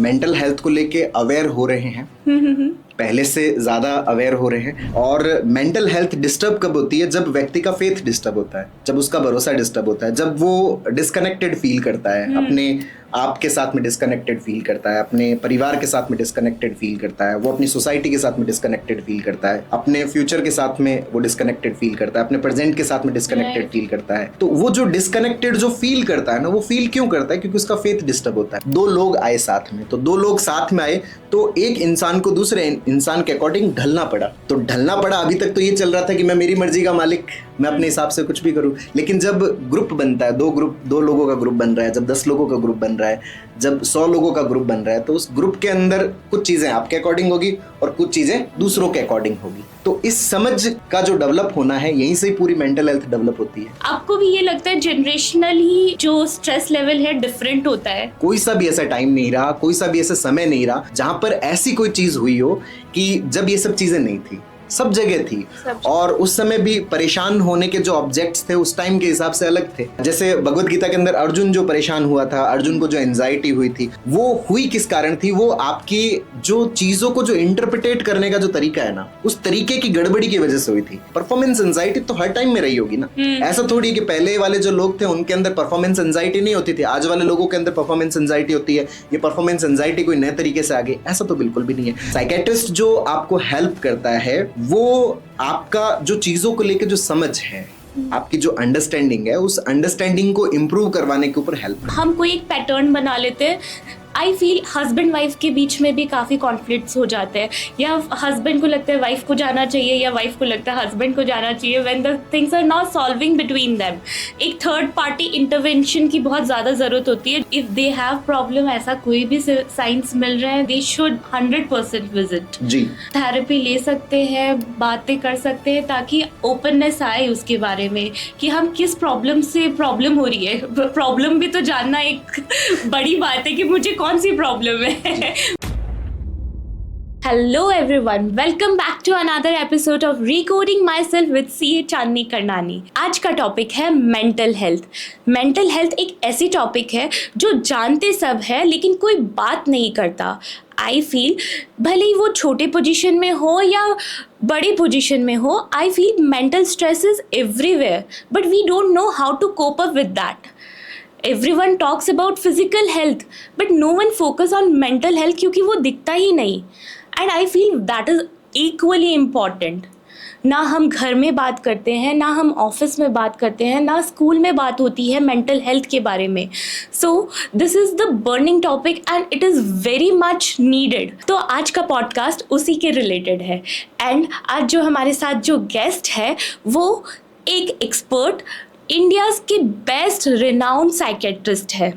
Mental health को लेके aware हो रहे हैं, पहले से ज़्यादा अवेयर हो रहे हैं। और मेंटल हेल्थ डिस्टर्ब कब होती है? जब व्यक्ति का फेथ डिस्टर्ब होता है, जब उसका भरोसा डिस्टर्ब होता है, जब वो डिस्कनेक्टेड फील करता है, अपने आप के साथ में डिस्कनेक्टेड फील करता है, अपने परिवार के साथ में डिस्कनेक्टेड फील करता है, वो अपनी सोसाइटी के साथ में डिस्कनेक्टेड फील करता है, अपने फ्यूचर के साथ में वो डिस्कनेक्टेड फील करता है, अपने प्रेजेंट के साथ में डिस्कनेक्टेड फील करता है। तो वो जो डिस्कनेक्टेड जो फील करता है ना, वो फील क्यों करता है? क्योंकि उसका फेथ डिस्टर्ब होता है। दो लोग आए साथ में, तो दो लोग साथ में आए तो एक इंसान को दूसरे इंसान के अकॉर्डिंग ढलना पड़ा। तो ढलना पड़ा, अभी तक तो ये चल रहा था कि मैं मेरी मर्जी का मालिक, मैं अपने हिसाब से कुछ भी करूं। लेकिन जब ग्रुप बनता है, दो लोगों का ग्रुप बन रहा है, जब 10 लोगों का ग्रुप बन रहा है, जब 100 लोगों का ग्रुप बन रहा है, तो उस ग्रुप के अंदर कुछ चीजें आपके अकॉर्डिंग होगी और कुछ चीजें दूसरों के अकॉर्डिंग होगी। तो इस समझ का जो डेवलप होना है, यहीं से ही पूरी मेंटल हेल्थ डेवलप होती है। आपको भी ये लगता है जनरेशनली जो स्ट्रेस लेवल है डिफरेंट होता है? कोई सा भी ऐसा टाइम नहीं रहा, कोई सा भी ऐसा समय नहीं रहा जहां पर ऐसी कोई चीज हुई हो कि जब ये सब चीजें नहीं थी। सब जगह थी। और उस समय भी परेशान होने के जो ऑब्जेक्ट्स थे उस टाइम के हिसाब से अलग थे। जैसे भगवत गीता के अंदर अर्जुन जो परेशान हुआ था, अर्जुन को जो एंजाइटी हुई थी, वो हुई किस कारण थी? वो आपकी जो चीजों को जो इंटरप्रिटेट करने का जो तरीका है ना, उस तरीके की गड़बड़ी की वजह से हुई थी। परफॉर्मेंस एंजाइटी तो हर टाइम में रही होगी ना। ऐसा थोड़ी कि पहले वाले जो लोग थे उनके अंदर परफॉर्मेंस एंजाइटी नहीं होती थी, आज वाले लोगों के अंदर परफॉर्मेंस एंजाइटी होती है। ये परफॉर्मेंस एंजाइटी कोई नए तरीके से आ गई, ऐसा तो बिल्कुल भी नहीं है। साइकियाट्रिस्ट जो आपको हेल्प करता है, वो आपका जो चीजों को लेकर जो समझ है, आपकी जो अंडरस्टैंडिंग है, उस अंडरस्टैंडिंग को इम्प्रूव करवाने के ऊपर हेल्प। हम कोई एक पैटर्न बना लेते हैं। आई फील हस्बैंड वाइफ के बीच में भी काफ़ी कॉन्फ्लिक्ट्स हो जाते हैं, या हस्बैंड को लगता है वाइफ को जाना चाहिए, या वाइफ को लगता है हस्बैंड को जाना चाहिए। When the things are not solving between them, एक थर्ड पार्टी इंटरवेंशन की बहुत ज़्यादा ज़रूरत होती है। इफ़ दे हैव प्रॉब्लम, ऐसा कोई भी साइंस मिल रहे हैं, दे शुड 100% विजिट जी। थेरेपी ले सकते हैं, बातें कर सकते हैं, ताकि ओपननेस आए उसके बारे में कि हम किस प्रॉब्लम से प्रॉब्लम हो रही है। प्रॉब्लम भी तो जानना एक बड़ी बात है कि मुझे कौन सी प्रॉब्लम है। Hello everyone, welcome back to another episode of recoding myself with CA Chandni Karnani. आज का टॉपिक है मेंटल हेल्थ। मेंटल हेल्थ एक ऐसी टॉपिक है जो जानते सब है लेकिन कोई बात नहीं करता। आई फील भले ही वो छोटे पोजीशन में हो या बड़ी पोजीशन में हो, I feel mental stress is everywhere, but we don't know how to cope up with that. Everyone talks about physical health, but no one focus on mental health क्योंकि वो दिखता ही नहीं। And I feel that is equally important। ना हम घर में बात करते हैं, ना हम ऑफिस में बात करते हैं, ना स्कूल में बात होती है मेंटल हेल्थ के बारे में। So this is the burning topic and it is very much needed. तो आज का पॉडकास्ट उसी के रिलेटेड है। एंड आज जो हमारे साथ जो गेस्ट है वो एक एक्सपर्ट, इंडियाज़ के बेस्ट रिनाउंड साइकेट्रिस्ट है,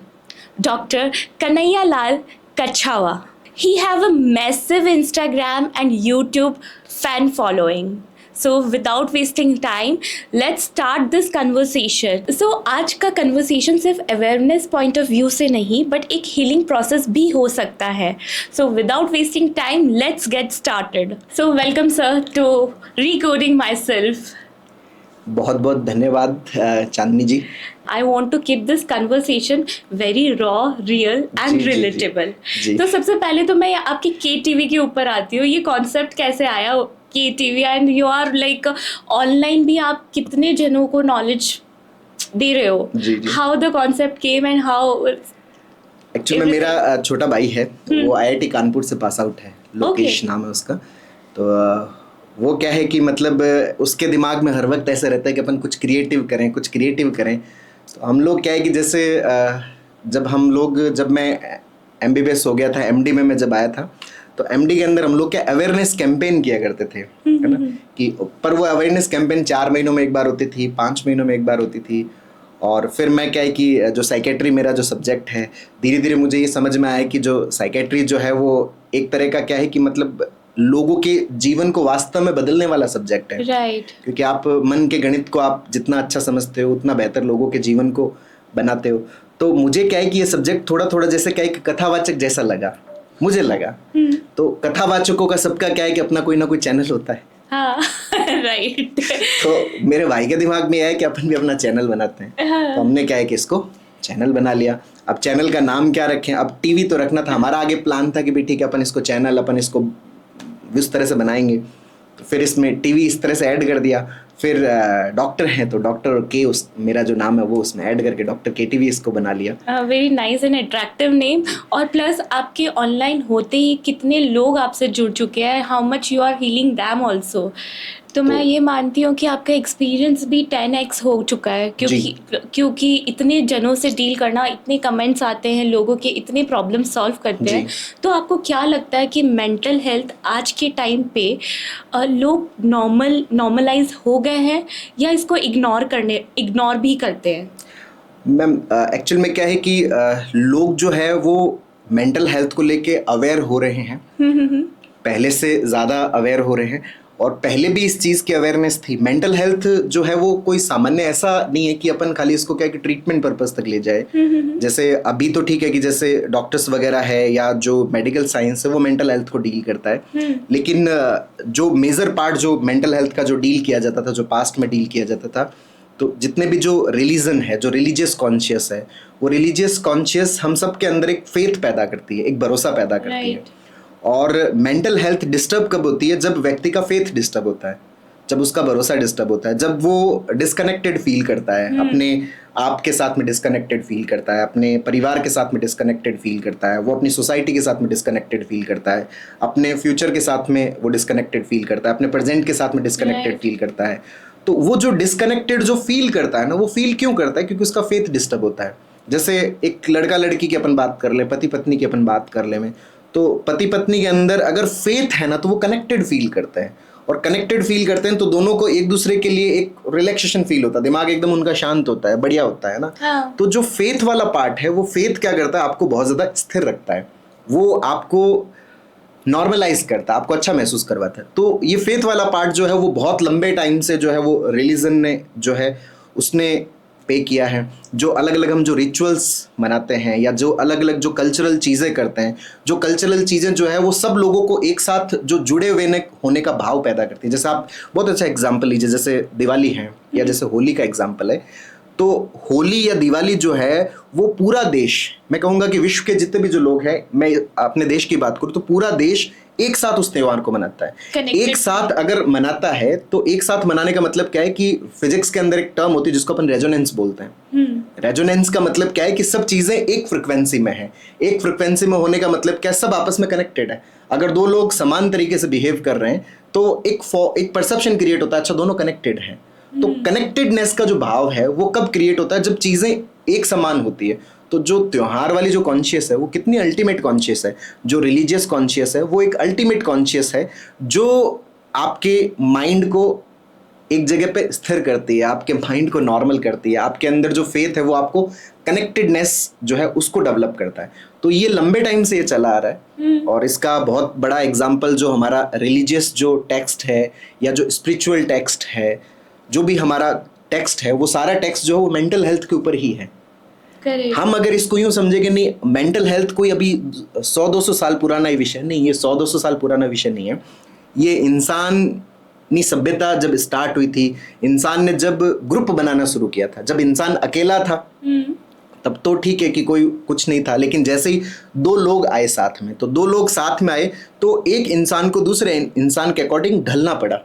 doctor Kanhaiya Lal Kachhawa. He have a massive Instagram and YouTube fan following. So without wasting time let's start this conversation. So आज का कन्वर्सेशन सिर्फ अवेयरनेस पॉइंट ऑफ व्यू से नहीं बट एक हीलिंग प्रोसेस भी हो सकता है। So without wasting time let's get started. So welcome sir to recoding myself. बहुत बहुत धन्यवाद चांदनी जी। I want to keep this conversation very raw, real and relatable। तो सबसे पहले तो मैं आपकी KTV के ऊपर आती हूँ। ये कॉन्सेप्ट कैसे आया KTV? And you are like online भी आप कितने जनों को नॉलेज दे रहे हो? How the concept came and how? Actually मेरा छोटा भाई है, वो IIT कानपुर से पास आउट है, लोकेश नाम है उसका। तो वो क्या है कि मतलब उसके दिमाग में हर वक्त ऐसा रहता है कि अपन कुछ क्रिएटिव करें। तो हम लोग क्या है कि जैसे जब मैं MBBS हो गया था, MD में मैं जब आया था, तो MD के अंदर हम लोग क्या अवेयरनेस कैंपेन किया करते थे, है ना? कि पर वो अवेयरनेस कैंपेन 4 महीनों में एक बार होती थी, 5 महीनों में एक बार होती थी। और फिर मैं क्या है कि जो साइकेट्री मेरा जो सब्जेक्ट है, धीरे धीरे मुझे ये समझ में आया कि जो साइकेट्री जो है वो एक तरह का क्या है कि मतलब लोगों के जीवन को वास्तव में बदलने वाला सब्जेक्ट है। राइट। क्योंकि आप मन के गणित को आप जितना अच्छा समझते हो उतना बेहतर लोगों के जीवन को बनाते हो। तो मुझे क्या है कि ये सब्जेक्ट थोड़ा थोड़ा जैसे क्या है कि कथावाचक जैसा लगा, मुझे लगा। तो कथावाचकों का सबका क्या है कि अपना कोई ना कोई चैनल होता है। हाँ, राइट। तो मेरे भाई के दिमाग में यह है कि अपन भी अपना चैनल बनाते हैं। तो हमने क्या है कि इसको चैनल बना लिया। अब चैनल का नाम क्या रखें, अब टीवी तो रखना था, हमारा आगे प्लान था कि भाई ठीक है अपन इसको चैनल अपन इसको इस तरह से बनाएंगे, तो फिर इसमें टीवी इस तरह से ऐड कर दिया। फिर डॉक्टर हैं तो डॉक्टर के उस मेरा जो नाम है वो उसमें ऐड करके डॉक्टर KTV इसको बना लिया। Very nice and attractive name. और प्लस आपके ऑनलाइन होते ही कितने लोग आपसे जुड़ चुके हैं, how much you are healing them also. तो मैं ये मानती हूँ कि आपका एक्सपीरियंस भी 10x हो चुका है, क्योंकि इतने जनों से डील करना, इतने कमेंट्स आते हैं, लोगों के इतने प्रॉब्लम सॉल्व करते हैं। तो आपको क्या लगता है कि मेंटल हेल्थ आज के टाइम पे लोग नॉर्मलाइज हो गए हैं या इसको इग्नोर भी करते हैं? मैम एक्चुअल में क्या है कि लोग जो है वो मेंटल हेल्थ को लेके अवेयर हो रहे हैं, पहले से ज़्यादा अवेयर हो रहे हैं। और पहले भी इस चीज़ की अवेयरनेस थी। मेंटल हेल्थ जो है वो कोई सामान्य ऐसा नहीं है कि अपन खाली इसको क्या कि ट्रीटमेंट पर्पस तक ले जाए। जैसे अभी तो ठीक है कि जैसे डॉक्टर्स वगैरह है या जो मेडिकल साइंस है वो मेंटल हेल्थ को डील करता है, लेकिन जो मेजर पार्ट जो मेंटल हेल्थ का जो डील किया जाता था, जो पास्ट में डील किया जाता था, तो जितने भी जो रिलीजन है, जो रिलीजियस कॉन्शियस है, वो रिलीजियस कॉन्शियस हम सब के अंदर एक फेथ पैदा करती है, एक भरोसा पैदा करती है। और मेंटल हेल्थ डिस्टर्ब कब होती है? जब व्यक्ति का फेथ डिस्टर्ब होता है, जब उसका भरोसा डिस्टर्ब होता है, जब वो डिस्कनेक्टेड फील करता है, अपने आप के साथ में डिस्कनेक्टेड फील करता है, अपने परिवार के साथ में डिस्कनेक्टेड फील करता है, वो अपनी सोसाइटी के साथ में डिस्कनेक्टेड फील करता है, अपने फ्यूचर के साथ में वो डिस्कनेक्टेड फील करता है, अपने प्रेजेंट के साथ में डिस्कनेक्टेड फील करता है। तो वो जो डिस्कनेक्टेड जो फील करता है ना, वो फील क्यों करता है? क्योंकि उसका फेथ डिस्टर्ब होता है। जैसे एक लड़का लड़की की अपन बात कर ले, पति पत्नी की अपन बात कर ले में, तो पति पत्नी के अंदर अगर फेथ है ना तो वो कनेक्टेड फील करते हैं, और कनेक्टेड फील करते हैं तो दोनों को एक दूसरे के लिए एक रिलैक्सेशन फील होता है, दिमाग एकदम उनका शांत होता है, बढ़िया होता है ना। हाँ। तो जो फेथ वाला पार्ट है, वो फेथ क्या करता है? आपको बहुत ज़्यादा स्थिर रखता है, वो आपको नॉर्मलाइज करता है, आपको अच्छा महसूस करवाता है। तो ये फेथ वाला पार्ट जो है वो बहुत लंबे टाइम से जो है वो रिलीजन ने जो है उसने पे किया है। जो अलग अलग हम जो रिचुअल्स मनाते हैं या जो अलग अलग जो कल्चरल चीज़ें करते हैं, जो कल्चरल चीज़ें जो है वो सब लोगों को एक साथ जो जुड़े हुए होने का भाव पैदा करती है। जैसे आप बहुत अच्छा एग्जाम्पल लीजिए, जैसे दिवाली है या जैसे होली का एग्जाम्पल है। तो होली या दिवाली जो है वो पूरा देश, मैं कहूँगा कि विश्व के जितने भी जो लोग हैं, मैं अपने देश की बात करूँ तो पूरा देश एक साथ उस त्योहार को मनाता है। एक साथ अगर मनाता है तो एक साथ मनाने का मतलब क्या है कि फिजिक्स के अंदर एक टर्म होती है जिसको अपन रेजोनेंस बोलते हैं। रेजोनेंस का मतलब क्या है कि सब चीजें एक फ्रिक्वेंसी में है। एक फ्रिक्वेंसी में होने का मतलब क्या है? सब आपस में कनेक्टेड है। अगर दो लोग समान तरीके से बिहेव कर रहे हैं तो एक परसेप्शन क्रिएट होता है, अच्छा दोनों कनेक्टेड हैं। तो कनेक्टेडनेस का जो भाव है वो कब क्रिएट होता है? जब चीजें एक समान होती है। तो जो त्योहार वाली जो कॉन्शियस है वो कितनी अल्टीमेट कॉन्शियस है। जो रिलीजियस कॉन्शियस है वो एक अल्टीमेट कॉन्शियस है जो आपके माइंड को एक जगह पे स्थिर करती है, आपके माइंड को नॉर्मल करती है, आपके अंदर जो फेथ है वो आपको कनेक्टेडनेस जो है उसको डेवलप करता है। तो ये लंबे टाइम से ये चला आ रहा है। और इसका बहुत बड़ा एग्जाम्पल जो हमारा रिलीजियस जो टेक्स्ट है या जो स्पिरिचुअल टेक्स्ट है, जो भी हमारा टेक्स्ट है, वो सारा टेक्स्ट जो है वो मेंटल हेल्थ के ऊपर ही है। हम अगर इसको यूं समझेंगे, नहीं मेंटल हेल्थ कोई अभी 100-200 साल पुराना विषय नहीं, ये 100-200 साल पुराना विषय नहीं है। ये इंसानी सभ्यता जब स्टार्ट हुई थी, इंसान ने जब ग्रुप बनाना शुरू किया था, जब इंसान अकेला था तब तो ठीक है कि कोई कुछ नहीं था, लेकिन जैसे ही दो लोग आए साथ में, तो दो लोग साथ में आए तो एक इंसान को दूसरे इंसान के अकॉर्डिंग ढलना पड़ा।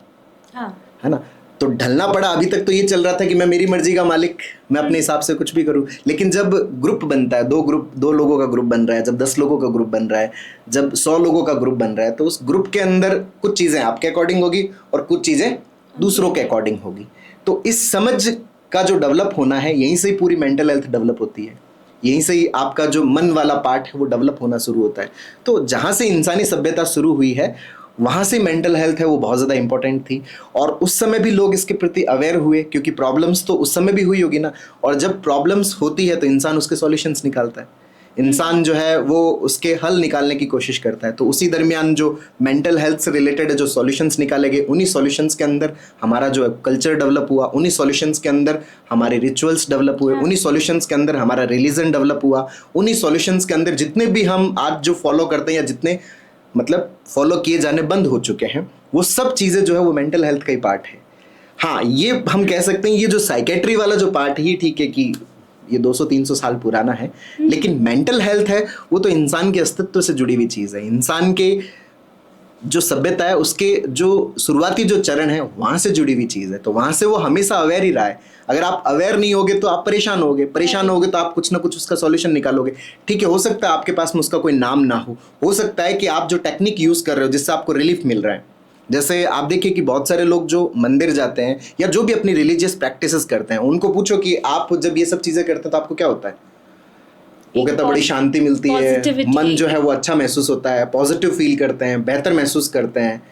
हाँ। है ना? तो ढलना पड़ा। अभी तक तो ये चल रहा था कि मैं मेरी मर्जी का मालिक, मैं अपने हिसाब से कुछ भी करूं। लेकिन जब ग्रुप बनता है, दो लोगों का ग्रुप बन रहा है, जब 10 लोगों का ग्रुप बन रहा है, जब 100 लोगों का ग्रुप बन रहा है, तो उस ग्रुप के अंदर कुछ चीज़ें आपके अकॉर्डिंग होगी और कुछ चीज़ें दूसरों के अकॉर्डिंग होगी। तो इस समझ का जो डेवलप होना है, यहीं से ही पूरी मेंटल हेल्थ डेवलप होती है। यहीं से ही आपका जो मन वाला पार्ट है वो डेवलप होना शुरू होता है। तो जहाँ से इंसानी सभ्यता शुरू हुई है वहाँ से मेंटल हेल्थ है वो बहुत ज़्यादा इंपॉर्टेंट थी। और उस समय भी लोग इसके प्रति अवेयर हुए, क्योंकि प्रॉब्लम्स तो उस समय भी हुई होगी ना। और जब प्रॉब्लम्स होती है तो इंसान उसके सॉल्यूशंस निकालता है, इंसान जो है वो उसके हल निकालने की कोशिश करता है। तो उसी दरमियान जो मेंटल हेल्थ से रिलेटेड जो सॉल्यूशंस निकाले गए, उन्हीं सॉल्यूशंस के अंदर हमारा जो कल्चर डेवलप हुआ, उन्हीं सॉल्यूशंस के अंदर हमारे रिचुअल्स डेवलप हुए, उन्हीं सॉल्यूशंस के अंदर हमारा रिलीजन डेवलप हुआ, उन्हीं सॉल्यूशंस के अंदर जितने भी हम आज जो फॉलो करते हैं या जितने मतलब फॉलो किए जाने बंद हो चुके हैं, वो सब चीज़ें जो है वो मेंटल हेल्थ का ही पार्ट है। हाँ, ये हम कह सकते हैं, ये जो साइकेट्री वाला जो पार्ट ही ठीक है कि ये 200-300 साल पुराना है, लेकिन मेंटल हेल्थ है वो तो इंसान के अस्तित्व से जुड़ी हुई चीज़ है। इंसान के जो सभ्यता है उसके जो शुरुआती जो चरण है वहाँ से जुड़ी हुई चीज़ है, तो वहाँ से वो हमेशा अवेयर ही रहा है। अगर आप अवेयर नहीं होगे तो आप परेशान होगे तो आप कुछ ना कुछ उसका सॉल्यूशन निकालोगे। ठीक है, हो सकता है आपके पास में उसका कोई नाम ना हो सकता है कि आप जो टेक्निक यूज़ कर रहे हो जिससे आपको रिलीफ मिल रहा है। जैसे आप देखिए कि बहुत सारे लोग जो मंदिर जाते हैं या जो भी अपनी रिलीजियस प्रैक्टिसेस करते हैं, उनको पूछो कि आप जब ये सब चीज़ें करते हैं तो आपको क्या होता है, वो कहता है बड़ी शांति मिलती है, मन जो है वो अच्छा महसूस होता है, पॉजिटिव फील करते हैं, बेहतर महसूस करते हैं।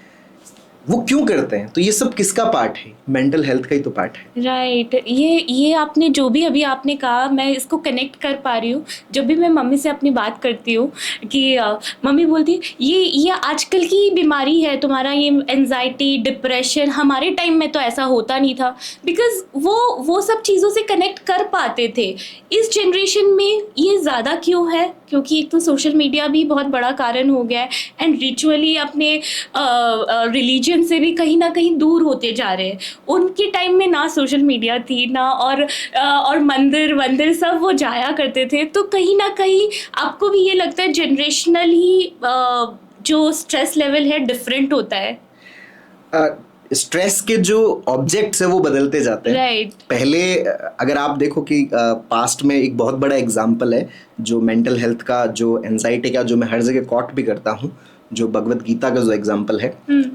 वो क्यों करते हैं? तो ये सब किसका पार्ट है? मेंटल हेल्थ का ही तो पार्ट है। राइट ये आपने जो भी अभी आपने कहा, मैं इसको कनेक्ट कर पा रही हूँ। जब भी मैं मम्मी से अपनी बात करती हूँ कि मम्मी बोलती है ये आजकल की बीमारी है तुम्हारा, ये एंजाइटी डिप्रेशन, हमारे टाइम में तो ऐसा होता नहीं था। बिकॉज वो सब चीज़ों से कनेक्ट कर पाते थे। इस जनरेशन में ये ज़्यादा क्यों है? क्योंकि एक तो सोशल मीडिया भी बहुत बड़ा कारण हो गया है, एंड रिचुअली अपने रिलीजन से भी कहीं ना कहीं दूर होते जा रहे हैं। उनके टाइम में ना सोशल मीडिया थी ना, और मंदिर सब वो जाया करते थे। तो कहीं ना कहीं आपको भी ये लगता है जनरेशनल ही जो स्ट्रेस लेवल है डिफरेंट होता है? स्ट्रेस के जो ऑब्जेक्ट्स है वो बदलते जाते हैं। राइट। पहले अगर आप देखो कि पास्ट में एक बहुत बड़ा एग्जांपल है जो मेंटल हेल्थ का, जो एंजाइटी का, जो मैं हर जगह कोट भी करता हूँ, जो भगवत गीता का जो एग्जांपल है।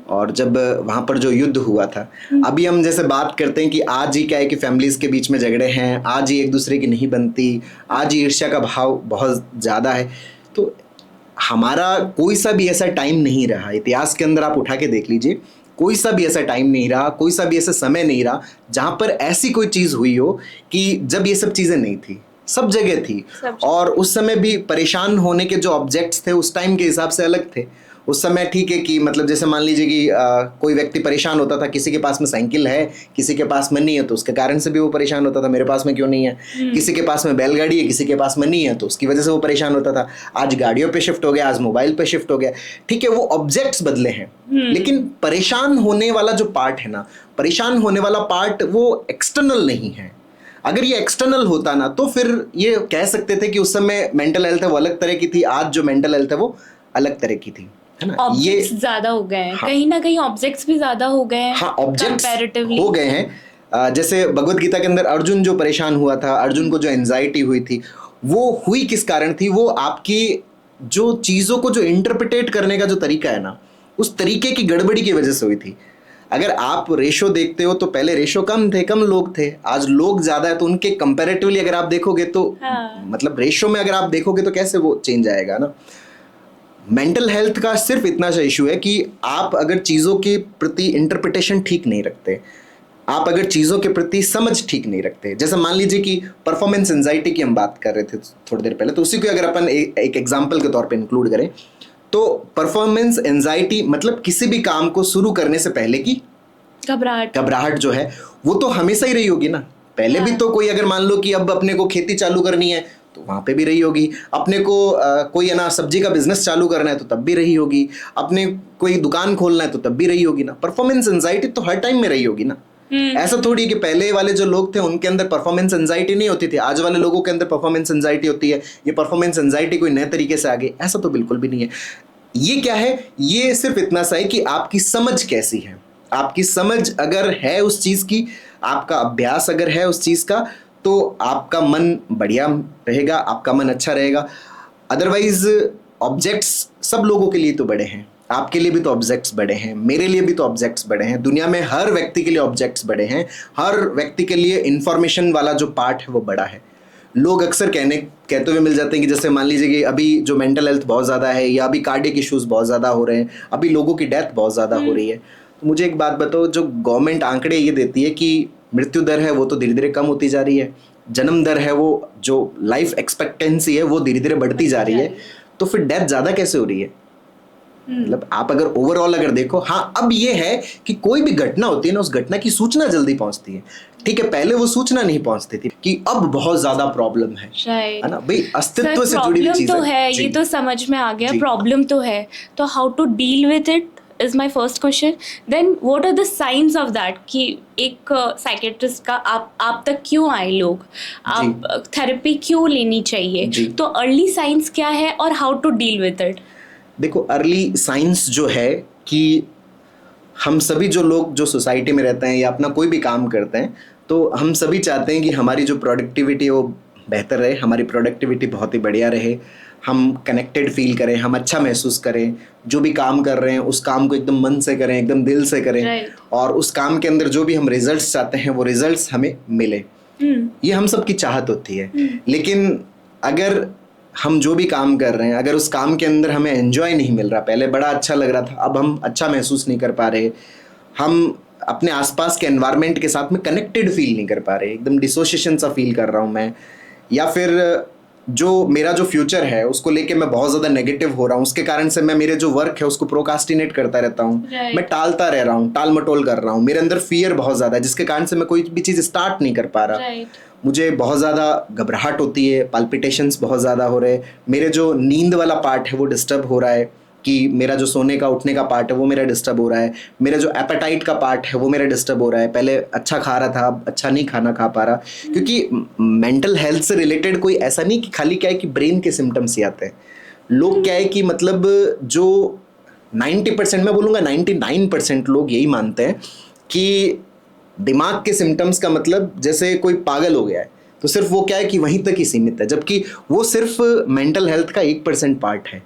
और जब वहाँ पर जो युद्ध हुआ था, अभी हम जैसे बात करते हैं कि आज ही क्या है कि फैमिलीज के बीच में झगड़े हैं, आज ही एक दूसरे की नहीं बनती, आज ही ईर्ष्या का भाव बहुत ज़्यादा है। तो हमारा कोई सा भी ऐसा टाइम नहीं रहा, इतिहास के अंदर आप उठा के देख लीजिए, कोई सा भी ऐसा टाइम नहीं रहा, कोई सा भी ऐसा समय नहीं रहा जहाँ पर ऐसी कोई चीज़ हुई हो कि जब ये सब चीज़ें नहीं थी। सब जगह थी। और उस समय भी परेशान होने के जो ऑब्जेक्ट्स थे उस टाइम के हिसाब से अलग थे। उस समय ठीक है कि मतलब जैसे मान लीजिए कि कोई व्यक्ति परेशान होता था, किसी के पास में साइकिल है, किसी के पास में नहीं है, तो उसके कारण से भी वो परेशान होता था, मेरे पास में क्यों नहीं है। किसी के पास में बैलगाड़ी है, किसी के पास में नहीं है, तो उसकी वजह से वो परेशान होता था। आज गाड़ियों पे शिफ्ट हो गया, आज मोबाइल पे शिफ्ट हो गया। ठीक है, वो ऑब्जेक्ट्स बदले हैं, लेकिन परेशान होने वाला जो पार्ट है ना, परेशान होने वाला पार्ट वो एक्सटर्नल नहीं है। अगर ये एक्सटर्नल होता ना तो फिर ये कह सकते थे कि उस समय मेंटल हेल्थ है वो अलग तरह की थी, आज जो मेंटल हेल्थ है वो अलग तरह की थी, है ना। ऑब्जेक्ट्स ज्यादा हो गए हैं। हाँ, कहीं ना कहीं ऑब्जेक्ट्स भी ज्यादा हो गए हैं। हाँ, ऑब्जेक्ट्स हो गए हैं। जैसे भगवत गीता के अंदर अर्जुन जो परेशान हुआ था, अर्जुन को जो एंजाइटी हुई थी, वो हुई किस कारण थी? वो आपकी जो चीजों को जो इंटरप्रिटेट करने का जो तरीका है ना, उस तरीके की गड़बड़ी की वजह से हुई थी। अगर आप रेशो देखते हो तो पहले रेशो कम थे, कम लोग थे, आज लोग ज्यादा है, तो उनके कंपैरेटिवली अगर आप देखोगे तो मतलब रेशो में अगर आप देखोगे तो कैसे वो चेंज आएगा ना। मेंटल हेल्थ का सिर्फ इतना सा इशू है कि आप अगर चीज़ों के प्रति इंटरप्रिटेशन ठीक नहीं रखते, आप अगर चीज़ों के प्रति समझ ठीक नहीं रखते, जैसे मान लीजिए कि परफॉर्मेंस एंजाइटी की हम बात कर रहे थे थोड़ी देर पहले, तो उसी को अगर अपन एक एग्जाम्पल के तौर पे इंक्लूड करें तो परफॉर्मेंस एंजाइटी मतलब किसी भी काम को शुरू करने से पहले की घबराहट जो है वो तो हमेशा ही रही होगी ना। पहले भी तो कोई अगर मान लो कि अब अपने को खेती चालू करनी है तो वहाँ पे भी रही होगी, अपने को कोई है ना सब्जी का बिजनेस चालू करना है तो तब भी रही होगी, अपने कोई दुकान खोलना है तो तब भी रही होगी ना। परफॉर्मेंस एंजाइटी तो हर टाइम में रही होगी ना। ऐसा थोड़ी कि पहले वाले जो लोग थे उनके अंदर परफॉर्मेंस एंजाइटी नहीं होती थी, आज वाले लोगों के अंदर परफॉर्मेंस एंजाइटी होती है। ये परफॉर्मेंस एंजाइटी कोई नए तरीके से आ गई, ऐसा तो बिल्कुल भी नहीं है। ये क्या है? ये सिर्फ इतना सा है कि आपकी समझ कैसी है। आपकी समझ अगर है उस चीज की, आपका अभ्यास अगर है उस चीज का, तो आपका मन बढ़िया रहेगा, आपका मन अच्छा रहेगा। अदरवाइज ऑब्जेक्ट्स सब लोगों के लिए तो बड़े हैं, आपके लिए भी तो ऑब्जेक्ट्स बड़े हैं, मेरे लिए भी तो ऑब्जेक्ट्स बड़े हैं, दुनिया में हर व्यक्ति के लिए ऑब्जेक्ट्स बड़े हैं, हर व्यक्ति के लिए इंफॉर्मेशन वाला जो पार्ट है वो बड़ा है। लोग अक्सर कहते हुए मिल जाते हैं कि जैसे मान लीजिए कि अभी जो मेंटल हेल्थ बहुत ज़्यादा है या अभी कार्डियक इश्यूज बहुत ज़्यादा हो रहे हैं, अभी लोगों की डेथ बहुत ज़्यादा हो रही है, तो मुझे एक बात बताओ, जो गवर्नमेंट आंकड़े ये देती है कि मृत्यु दर है वो तो धीरे धीरे कम होती जा रही है, जन्म दर है वो जो लाइफ एक्सपेक्टेंसी है वो धीरे धीरे बढ़ती जा रही है, तो फिर डेथ ज़्यादा कैसे हो रही है? मतलब आप अगर ओवरऑल अगर देखो, हाँ अब ये है कि कोई भी घटना होती है ना, उस घटना की सूचना जल्दी पहुंचती है। ठीक है, पहले वो सूचना नहीं पहुंचती थी कि अब बहुत ज्यादा प्रॉब्लम है ना भाई, अस्तित्व से जुड़ी हुई चीज तो है। ये तो समझ में आ गया, प्रॉब्लम तो है, तो how to deal with it is my first question. Then what are the science of that कि एक साइकेट्रिस्ट का आप तक क्यों आए लोग, आप थेरेपी क्यों लेनी चाहिए, तो अर्ली साइंस क्या है और how to deal with it? देखो, अर्ली साइंस जो है कि हम सभी जो लोग जो सोसाइटी में रहते हैं या अपना कोई भी काम करते हैं, तो हम सभी चाहते हैं कि हमारी जो प्रोडक्टिविटी है वो बेहतर रहे, हमारी प्रोडक्टिविटी बहुत ही बढ़िया रहे, हम कनेक्टेड फील करें, हम अच्छा महसूस करें, जो भी काम कर रहे हैं उस काम को एकदम मन से करें, एकदम दिल से करें, और उस काम के अंदर जो भी हम रिजल्ट्स चाहते हैं वो रिजल्ट्स हमें मिले. ये हम सब की चाहत होती है. लेकिन अगर हम जो भी काम कर रहे हैं, अगर उस काम के अंदर हमें एंजॉय नहीं मिल रहा, पहले बड़ा अच्छा लग रहा था, अब हम अच्छा महसूस नहीं कर पा रहे, हम अपने आसपास के एनवायरनमेंट के साथ में कनेक्टेड फील नहीं कर पा रहे, एकदम डिसोसिएशन सा फील कर रहा हूँ मैं, या फिर जो मेरा जो फ्यूचर है उसको लेके मैं बहुत ज़्यादा नेगेटिव हो रहा हूँ, उसके कारण से मैं मेरे जो वर्क है उसको प्रोकास्टिनेट करता रहता हूँ, मैं टालता रह रहा हूँ, टाल मटोल कर रहा हूँ, मेरे अंदर फियर बहुत ज़्यादा है जिसके कारण से मैं कोई भी चीज़ स्टार्ट नहीं कर पा रहा. मुझे बहुत ज़्यादा घबराहट होती है, पाल्पिटेशंस बहुत ज़्यादा हो रहे, मेरे जो नींद वाला पार्ट है वो डिस्टर्ब हो रहा है, कि मेरा जो सोने का उठने का पार्ट है वो मेरा डिस्टर्ब हो रहा है, मेरा जो एपेटाइट का पार्ट है वो मेरा डिस्टर्ब हो रहा है, पहले अच्छा खा रहा था अब अच्छा नहीं खाना खा पा रहा. क्योंकि मेंटल हेल्थ से रिलेटेड कोई ऐसा नहीं कि खाली क्या है कि ब्रेन के सिम्टम्स ही आते हैं. लोग क्या है कि मतलब जो 90%, मैं बोलूँगा 99% लोग यही मानते हैं कि दिमाग के सिम्टम्स का मतलब जैसे कोई पागल हो गया है, तो सिर्फ वो क्या है कि वहीं तक ही सीमित है, जबकि वो सिर्फ मेंटल हेल्थ का 1% पार्ट है.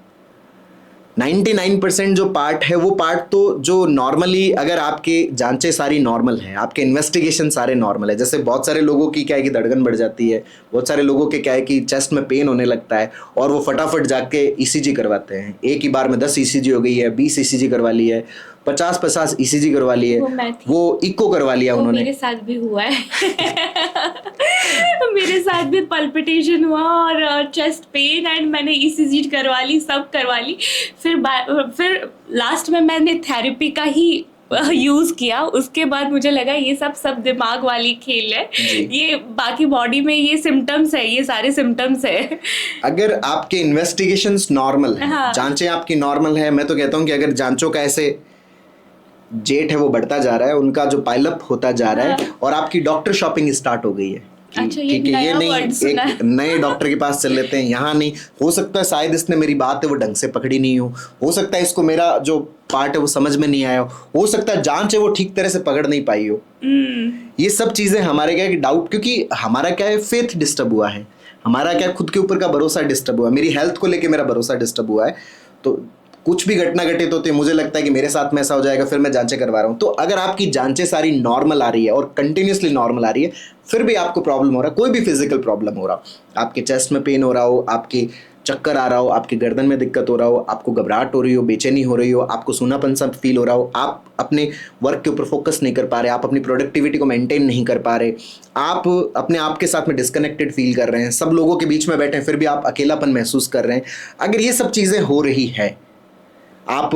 99% जो पार्ट है वो पार्ट तो जो नॉर्मली अगर आपके जांचें सारी नॉर्मल हैं, आपके इन्वेस्टिगेशन सारे नॉर्मल है, जैसे बहुत सारे लोगों की क्या है कि धड़कन बढ़ जाती है, बहुत सारे लोगों के क्या है कि चेस्ट में पेन होने लगता है और वो फटाफट जाके ईसीजी करवाते हैं. एक ही बार में 10 ईसीजी हो गई है, 20 ईसीजी करवा ली है, 50 ईसीजी करवा ली है, वो इको करवा लिया उन्होंने. मेरे साथ भी हुआ है. मेरे साथ भी पल्पिटेशन हुआ और चेस्ट पेन, एंड मैंने ईसीजी करवा ली, सब करवा ली. फिर लास्ट में मैंने थेरेपी का ही यूज किया. उसके बाद मुझे लगा ये सब दिमाग वाली खेल है, ये बाकी बॉडी में ये सिम्टम्स है, ये सारे सिम्टम्स है. अगर आपके इन्वेस्टिगेशंस नॉर्मल है, जांचें आपकी नॉर्मल है, मैं तो कहता हूँ कि अगर जांचों का ऐसे जेट है वो बढ़ता जा रहा है, उनका जो पाइलअप होता जा रहा है, और आपकी डॉक्टर शॉपिंग स्टार्ट हो गई है. अच्छा, ये नहीं एक नए डॉक्टर के पास चल लेते हैं, यहाँ नहीं हो सकता है शायद इसने मेरी बात है वो ढंग से पकड़ी नहीं हो सकता है इसको मेरा जो पार्ट है वो समझ में नहीं आया हो सकता है जांच है वो ठीक तरह से पकड़ नहीं पाई हो. ये सब चीजें हमारे क्या है कि डाउट, क्योंकि हमारा क्या है फेथ डिस्टर्ब हुआ है, हमारा क्या खुद के ऊपर का भरोसा डिस्टर्ब हुआ है, मेरी हेल्थ को लेके मेरा भरोसा डिस्टर्ब हुआ है. तो कुछ भी घटना घटित होती है मुझे लगता है कि मेरे साथ में ऐसा हो जाएगा, फिर मैं जांचें करवा रहा हूँ. तो अगर आपकी जांचें सारी नॉर्मल आ रही है और कंटिन्यूसली नॉर्मल आ रही है, फिर भी आपको प्रॉब्लम हो रहा है, कोई भी फिजिकल प्रॉब्लम हो रहा हो, आपके चेस्ट में पेन हो रहा हो, आपके चक्कर आ रहा हो, आपकी गर्दन में दिक्कत हो रहा हो, आपको घबराहट हो रही हो, बेचैनी हो रही हो, आपको सूनापन सा फील हो रहा हो, आप अपने वर्क के ऊपर फोकस नहीं कर पा रहे, आप अपनी प्रोडक्टिविटी को मेंटेन नहीं कर पा रहे, आप अपने आप के साथ में डिस्कनेक्टेड फील कर रहे हैं, सब लोगों के बीच में बैठे हैं फिर भी आप अकेलापन महसूस कर रहे हैं, अगर ये सब चीज़ें हो रही है, आप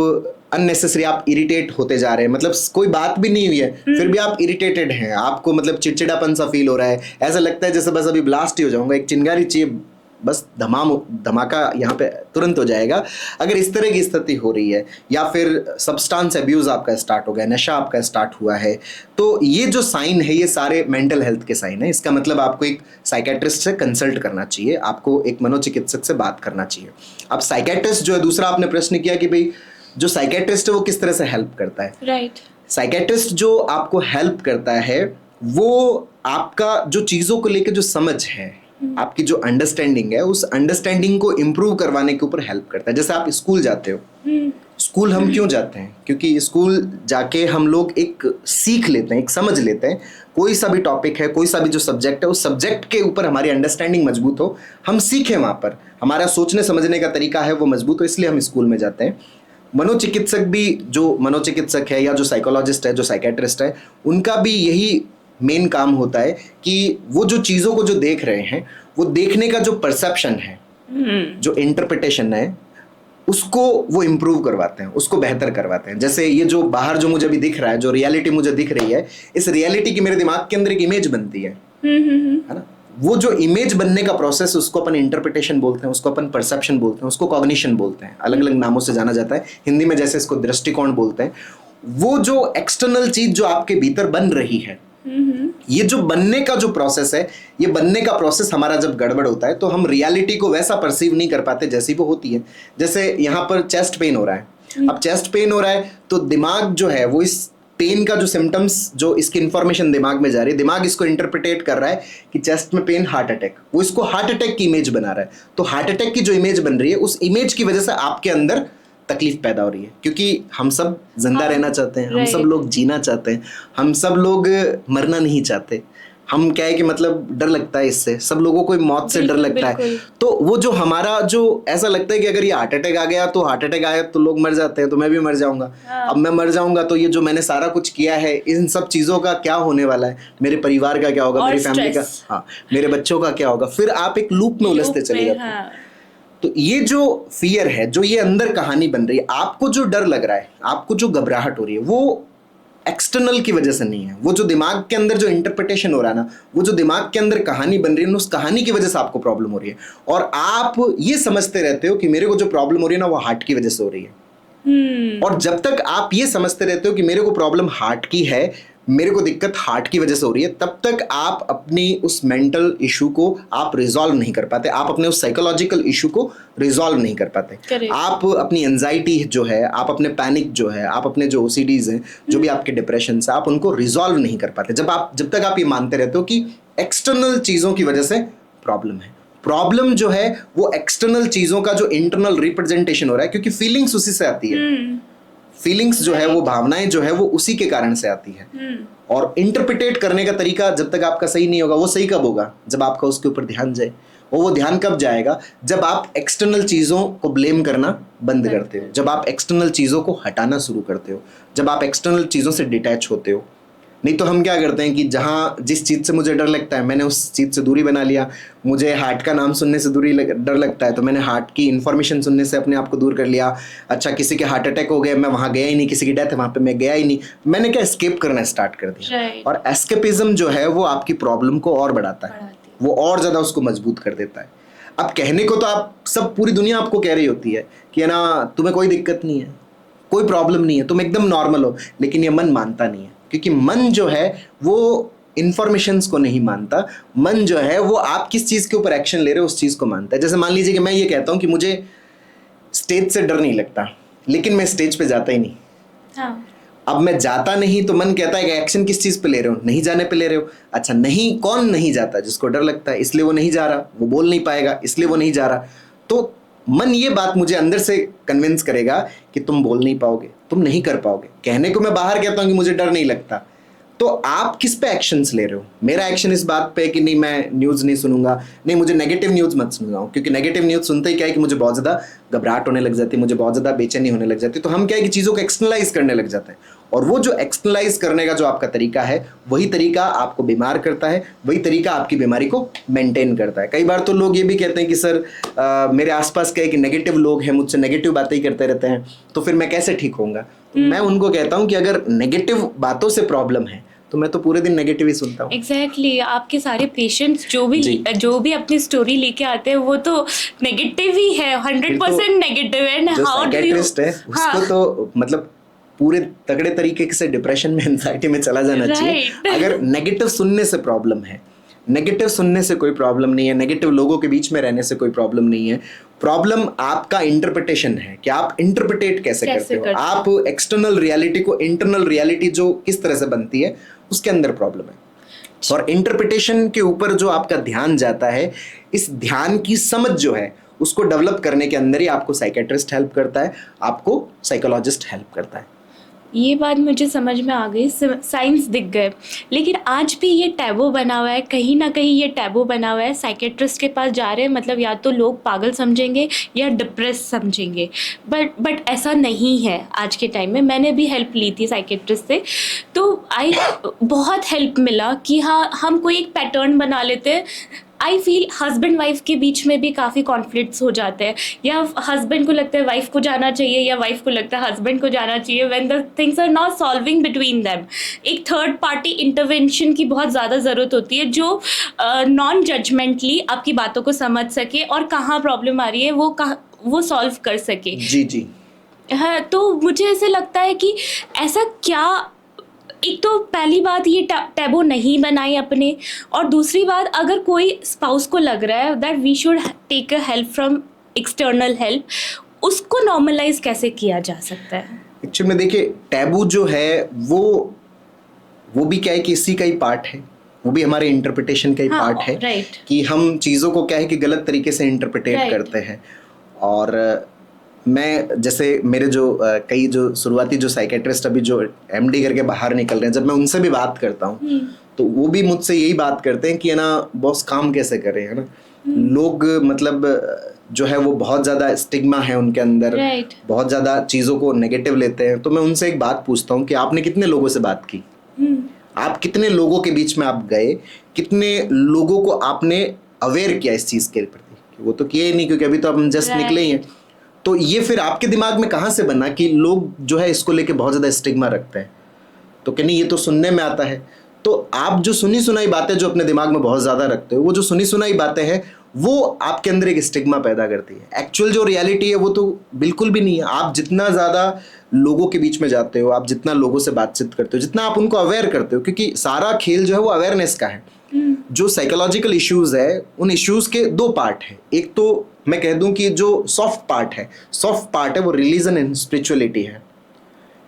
अननेसेसरी आप इरिटेट होते जा रहे हैं, मतलब कोई बात भी नहीं हुई है फिर भी आप इरिटेटेड हैं, आपको मतलब चिड़चिड़ापन सा फील हो रहा है, ऐसा लगता है जैसे बस अभी ब्लास्ट ही हो जाऊंगा, एक चिंगारी चाहिए बस धमाका यहाँ पे तुरंत हो जाएगा. अगर इस तरह की स्थिति हो रही है, या फिर सब्सटेंस अब्यूज आपका स्टार्ट हो गया, नशा आपका स्टार्ट हुआ है, तो ये जो साइन है ये सारे मेंटल हेल्थ के साइन है. इसका मतलब आपको एक साइकेट्रिस्ट से कंसल्ट करना चाहिए, आपको एक मनोचिकित्सक से बात करना चाहिए. अब साइकेट्रिस्ट जो है, दूसरा आपने प्रश्न किया कि भाई जो साइकेट्रिस्ट है वो किस तरह से हेल्प करता है. राइट. साइकेट्रिस्ट जो आपको हेल्प करता है वो आपका जो चीज़ों को लेकर जो समझ है, आपकी जो अंडरस्टैंडिंग है, उस अंडरस्टैंडिंग को इम्प्रूव करवाने के ऊपर हेल्प करता है. जैसे आप स्कूल जाते हो, स्कूल हम क्यों जाते हैं? क्योंकि स्कूल जाके हम लोग एक सीख लेते हैं, एक समझ लेते हैं, कोई सा भी टॉपिक है, कोई सा भी जो सब्जेक्ट है, उस सब्जेक्ट के ऊपर हमारी अंडरस्टैंडिंग मजबूत हो, हम सीखें, वहाँ पर हमारा सोचने समझने का तरीका है वो मजबूत हो, इसलिए हम स्कूल में जाते हैं. मनोचिकित्सक भी, जो मनोचिकित्सक है या जो साइकोलॉजिस्ट है, जो साइकेट्रिस्ट है, उनका भी यही मेन काम होता है कि वो जो चीज़ों को जो देख रहे हैं, वो देखने का जो परसेप्शन है, जो इंटरप्रिटेशन है, उसको वो इम्प्रूव करवाते हैं, उसको बेहतर करवाते हैं. जैसे ये जो बाहर जो मुझे अभी दिख रहा है, जो रियलिटी मुझे दिख रही है, इस रियलिटी की मेरे दिमाग के अंदर एक इमेज बनती है ना. वो जो इमेज बनने का प्रोसेस, उसको अपन इंटरप्रिटेशन बोलते हैं, उसको अपन परसेप्शन बोलते हैं, उसको कॉग्निशन बोलते हैं, अलग अलग नामों से जाना जाता है। हिंदी में जैसे इसको दृष्टिकोण बोलते हैं। वो जो एक्सटर्नल चीज जो आपके भीतर बन रही है, ये जो बनने का जो प्रोसेस है, ये बनने का प्रोसेस हमारा जब गड़बड़ होता है तो हम रियलिटी को वैसा परसीव नहीं कर पाते जैसी वो होती है। जैसे यहाँ पर चेस्ट पेन हो रहा है, अब चेस्ट पेन हो रहा है तो दिमाग जो है वो इस पेन का जो सिम्टम्स, जो इसकी इंफॉर्मेशन दिमाग में जा रही है, दिमाग इसको इंटरप्रिटेट कर रहा है कि चेस्ट में पेन हार्ट अटैक, वो इसको हार्ट अटैक की इमेज बना रहा है। तो हार्ट अटैक की जो इमेज बन रही है, उस इमेज की वजह से आपके अंदर तकलीफ पैदा हो रही है, क्योंकि हम सब जिंदा रहना चाहते हैं, हम सब लोग जीना चाहते हैं, हम सब लोग मरना नहीं चाहते। हम क्या है कि मतलब डर लगता है इससे, सब लोगों को मौत से डर लगता है। तो वो जो हमारा जो ऐसा लगता है कि अगर ये हार्ट अटैक आ गया तो हार्ट अटैक आया तो लोग मर जाते हैं, तो मैं भी मर जाऊंगा। अब मैं मर जाऊंगा तो ये जो मैंने सारा कुछ किया है, इन सब चीजों का क्या होने वाला है, मेरे परिवार का क्या होगा, मेरी फैमिली का, हाँ मेरे बच्चों का क्या होगा। फिर आप एक लूप में उलझते चले जाते हैं। तो ये जो फियर है, जो ये अंदर कहानी बन रही है, आपको जो डर लग रहा है, आपको जो घबराहट हो रही है, वो एक्सटर्नल की वजह से नहीं है। वो जो दिमाग के अंदर जो इंटरप्रिटेशन हो रहा है ना, वो जो दिमाग के अंदर कहानी बन रही है, उस कहानी की वजह से आपको प्रॉब्लम हो रही है। और आप ये समझते रहते हो कि मेरे को जो प्रॉब्लम हो रही है ना, वो हार्ट की वजह से हो रही है। और जब तक आप ये समझते रहते हो कि मेरे को प्रॉब्लम हार्ट की है, मेरे को दिक्कत हार्ट की वजह से हो रही है, तब तक आप अपनी उस मेंटल इशू को आप रिजॉल्व नहीं कर पाते, आप अपने उस साइकोलॉजिकल इशू को रिजॉल्व नहीं कर पाते। आप अपनी एंजाइटी जो है, आप अपने पैनिक जो है, आप अपने जो ओसीडीज हैं, जो भी आपके डिप्रेशन है, आप उनको रिजॉल्व नहीं कर पाते जब तक आप ये मानते रहते हो कि एक्सटर्नल चीजों की वजह से प्रॉब्लम है। प्रॉब्लम जो है वो एक्सटर्नल चीजों का जो इंटरनल रिप्रेजेंटेशन हो रहा है, क्योंकि फीलिंग्स उसी से आती है। फीलिंग्स जो है, वो भावनाएं जो है, वो उसी के कारण से आती है। और इंटरप्रिटेट करने का तरीका जब तक आपका सही नहीं होगा, वो सही कब होगा, जब आपका उसके ऊपर ध्यान जाए। और वो ध्यान कब जाएगा, जब आप एक्सटर्नल चीजों को ब्लेम करना बंद करते हो, जब आप एक्सटर्नल चीजों को हटाना शुरू करते हो, जब आप एक्सटर्नल चीजों से डिटैच होते हो। नहीं तो हम क्या करते हैं कि जहाँ जिस चीज़ से मुझे डर लगता है, मैंने उस चीज़ से दूरी बना लिया। मुझे हार्ट का नाम सुनने से डर लगता है, तो मैंने हार्ट की इन्फॉर्मेशन सुनने से अपने आप को दूर कर लिया। अच्छा, किसी के हार्ट अटैक हो गया, मैं वहाँ गया ही नहीं, किसी की डेथ है वहाँ पे मैं गया ही नहीं, मैंने क्या एस्केप करना स्टार्ट कर दिया। और एस्केपिज्म जो है वो आपकी प्रॉब्लम को और बढ़ाता है, वो और ज़्यादा उसको मजबूत कर देता है। अब कहने को तो आप सब, पूरी दुनिया आपको कह रही होती है कि है ना, तुम्हें कोई दिक्कत नहीं है, कोई प्रॉब्लम नहीं है, तुम एकदम नॉर्मल हो, लेकिन ये मन मानता नहीं है। क्योंकि मन जो है वो इन्फॉर्मेशंस को नहीं मानता, मन जो है वो आप किस चीज़ के ऊपर एक्शन ले रहे हो उस चीज़ को मानता है। जैसे मान लीजिए कि मैं ये कहता हूँ कि मुझे स्टेज से डर नहीं लगता, लेकिन मैं स्टेज पे जाता ही नहीं। हाँ। अब मैं जाता नहीं तो मन कहता है कि एक्शन किस चीज़ पे ले रहे हो, नहीं जाने पे ले रहे हो। अच्छा, नहीं, कौन नहीं जाता? जिसको डर लगता है, इसलिए वो नहीं जा रहा, वो बोल नहीं पाएगा इसलिए वो नहीं जा रहा। तो मन ये बात मुझे अंदर से कन्विंस करेगा कि तुम बोल नहीं पाओगे, तुम नहीं कर पाओगे। कहने को मैं बाहर कहता हूँ कि मुझे डर नहीं लगता, तो आप किस पे एक्शंस ले रहे हो? मेरा एक्शन इस बात पे कि नहीं, मैं न्यूज़ नहीं सुनूंगा, नहीं मुझे नेगेटिव न्यूज़ मत सुनाओ, क्योंकि नेगेटिव न्यूज़ सुनते ही क्या है कि मुझे बहुत ज़्यादा घबराहट होने लग जाती है, मुझे बहुत ज़्यादा बेचैनी होने लग जाती है। तो हम क्या है कि चीज़ों को एक्सटर्नलाइज करने लग जाते हैं, और वो जो एक्सटर्नलाइज करने का जो आपका तरीका है, वही तरीका आपको बीमार करता है, वही तरीका आपकी बीमारी को मेंटेन करता है। कई बार तो लोग ये भी कहते हैं कि सर मेरे आसपास क्या है कि नेगेटिव लोग हैं, मुझसे नेगेटिव बातें ही करते रहते हैं, तो फिर मैं कैसे ठीक होऊंगा? तो मैं उनको कहता हूँ कि अगर नेगेटिव बातों से प्रॉब्लम है तो मैं तो पूरे दिन नेगेटिव ही सुनता हूँ। एग्जैक्टली आपके सारे पेशेंट्स जो भी अपनी स्टोरी लेके आते हैं वो तो नेगेटिव ही है, 100% नेगेटिव है। जो साइकियाट्रिस्ट है उसको तो मतलब पूरे तगड़े तरीके से डिप्रेशन में, एंजाइटी में चला जाना चाहिए। अगर नेगेटिव सुनने से प्रॉब्लम है, नेगेटिव सुनने से कोई प्रॉब्लम नहीं है, नेगेटिव लोगों के बीच में रहने से कोई प्रॉब्लम नहीं है। प्रॉब्लम आपका इंटरप्रिटेशन है कि आप इंटरप्रिटेट कैसे करते हो। आप एक्सटर्नल रियलिटी को इंटरनल रियलिटी जो किस तरह से बनती है उसके अंदर प्रॉब्लम है। और इंटरप्रिटेशन के ऊपर जो आपका ध्यान जाता है, इस ध्यान की समझ जो है उसको डेवलप करने के अंदर ही आपको साइकियाट्रिस्ट हेल्प करता है, आपको साइकोलॉजिस्ट हेल्प करता है। ये बात मुझे समझ में आ गई, साइंस दिख गए, लेकिन आज भी ये टैबू बना हुआ है, कहीं ना कहीं ये टैबू बना हुआ है। साइकियाट्रिस्ट के पास जा रहे हैं मतलब या तो लोग पागल समझेंगे या डिप्रेस समझेंगे, बट ऐसा नहीं है आज के टाइम में। मैंने भी हेल्प ली थी साइकियाट्रिस्ट से, तो बहुत हेल्प मिला कि हाँ, हम कोई एक पैटर्न बना लेते हैं, आई फील हस्बैंड वाइफ के बीच में भी काफ़ी कॉन्फ्लिक्ट्स हो जाते हैं, या हस्बैंड को लगता है वाइफ को जाना चाहिए या वाइफ को लगता है हस्बैंड को जाना चाहिए, when the things are not solving between them. एक थर्ड पार्टी इंटरवेंशन की बहुत ज़्यादा ज़रूरत होती है जो नॉन जजमेंटली आपकी बातों को समझ सके और कहाँ प्रॉब्लम आ रही है वो सॉल्व कर सके। जी जी। हाँ, तो मुझे ऐसे लगता है कि ऐसा क्या, एक तो पहली बात ये टैबू नहीं बनाए अपने, और दूसरी बात अगर कोई स्पाउस को लग रहा है that we should take a help from external help, उसको नॉर्मलाइज कैसे किया जा सकता है? एक्चुअली में देखिए, टैबू जो है वो भी क्या है कि इसी का ही पार्ट है, वो भी हमारे इंटरप्रिटेशन का ही हाँ, पार्ट है। राइट। कि हम चीज़ों को क्या है कि गलत तरीके से इंटरप्रिटेट राइट। करते हैं। और मैं जैसे मेरे जो कई जो शुरुआती जो साइकेट्रिस्ट अभी जो एमडी करके बाहर निकल रहे हैं, जब मैं उनसे भी बात करता हूँ तो वो भी मुझसे यही बात करते हैं कि है ना बॉस, काम कैसे करें, है ना। लोग मतलब जो है वो बहुत ज़्यादा स्टिग्मा है उनके अंदर, राइट। बहुत ज़्यादा चीज़ों को नेगेटिव लेते हैं। तो मैं उनसे एक बात पूछता हूँ कि आपने कितने लोगों से बात की, आप कितने लोगों के बीच में आप गए, कितने लोगों को आपने अवेयर किया इस चीज़ के प्रति? वो तो किए ही नहीं, क्योंकि अभी तो हम जस्ट निकले ही हैं। तो ये फिर आपके दिमाग में कहाँ से बना कि लोग जो है इसको लेके बहुत ज़्यादा स्टिग्मा रखते हैं? तो कहनी ये तो सुनने में आता है। तो आप जो सुनी सुनाई बातें जो अपने दिमाग में बहुत ज़्यादा रखते हो, वो जो सुनी सुनाई बातें हैं वो आपके अंदर एक स्टिग्मा पैदा करती है। एक्चुअल जो रियलिटी है वो तो बिल्कुल भी नहीं है। आप जितना ज़्यादा लोगों के बीच में जाते हो, आप जितना लोगों से बातचीत करते हो, जितना आप उनको अवेयर करते हो, क्योंकि सारा खेल जो है वो अवेयरनेस का है। जो साइकोलॉजिकल इश्यूज है, उन इश्यूज के दो पार्ट है। एक तो मैं कह दूं कि जो सॉफ्ट पार्ट है वो रिलीजन एंड स्पिरिचुअलिटी है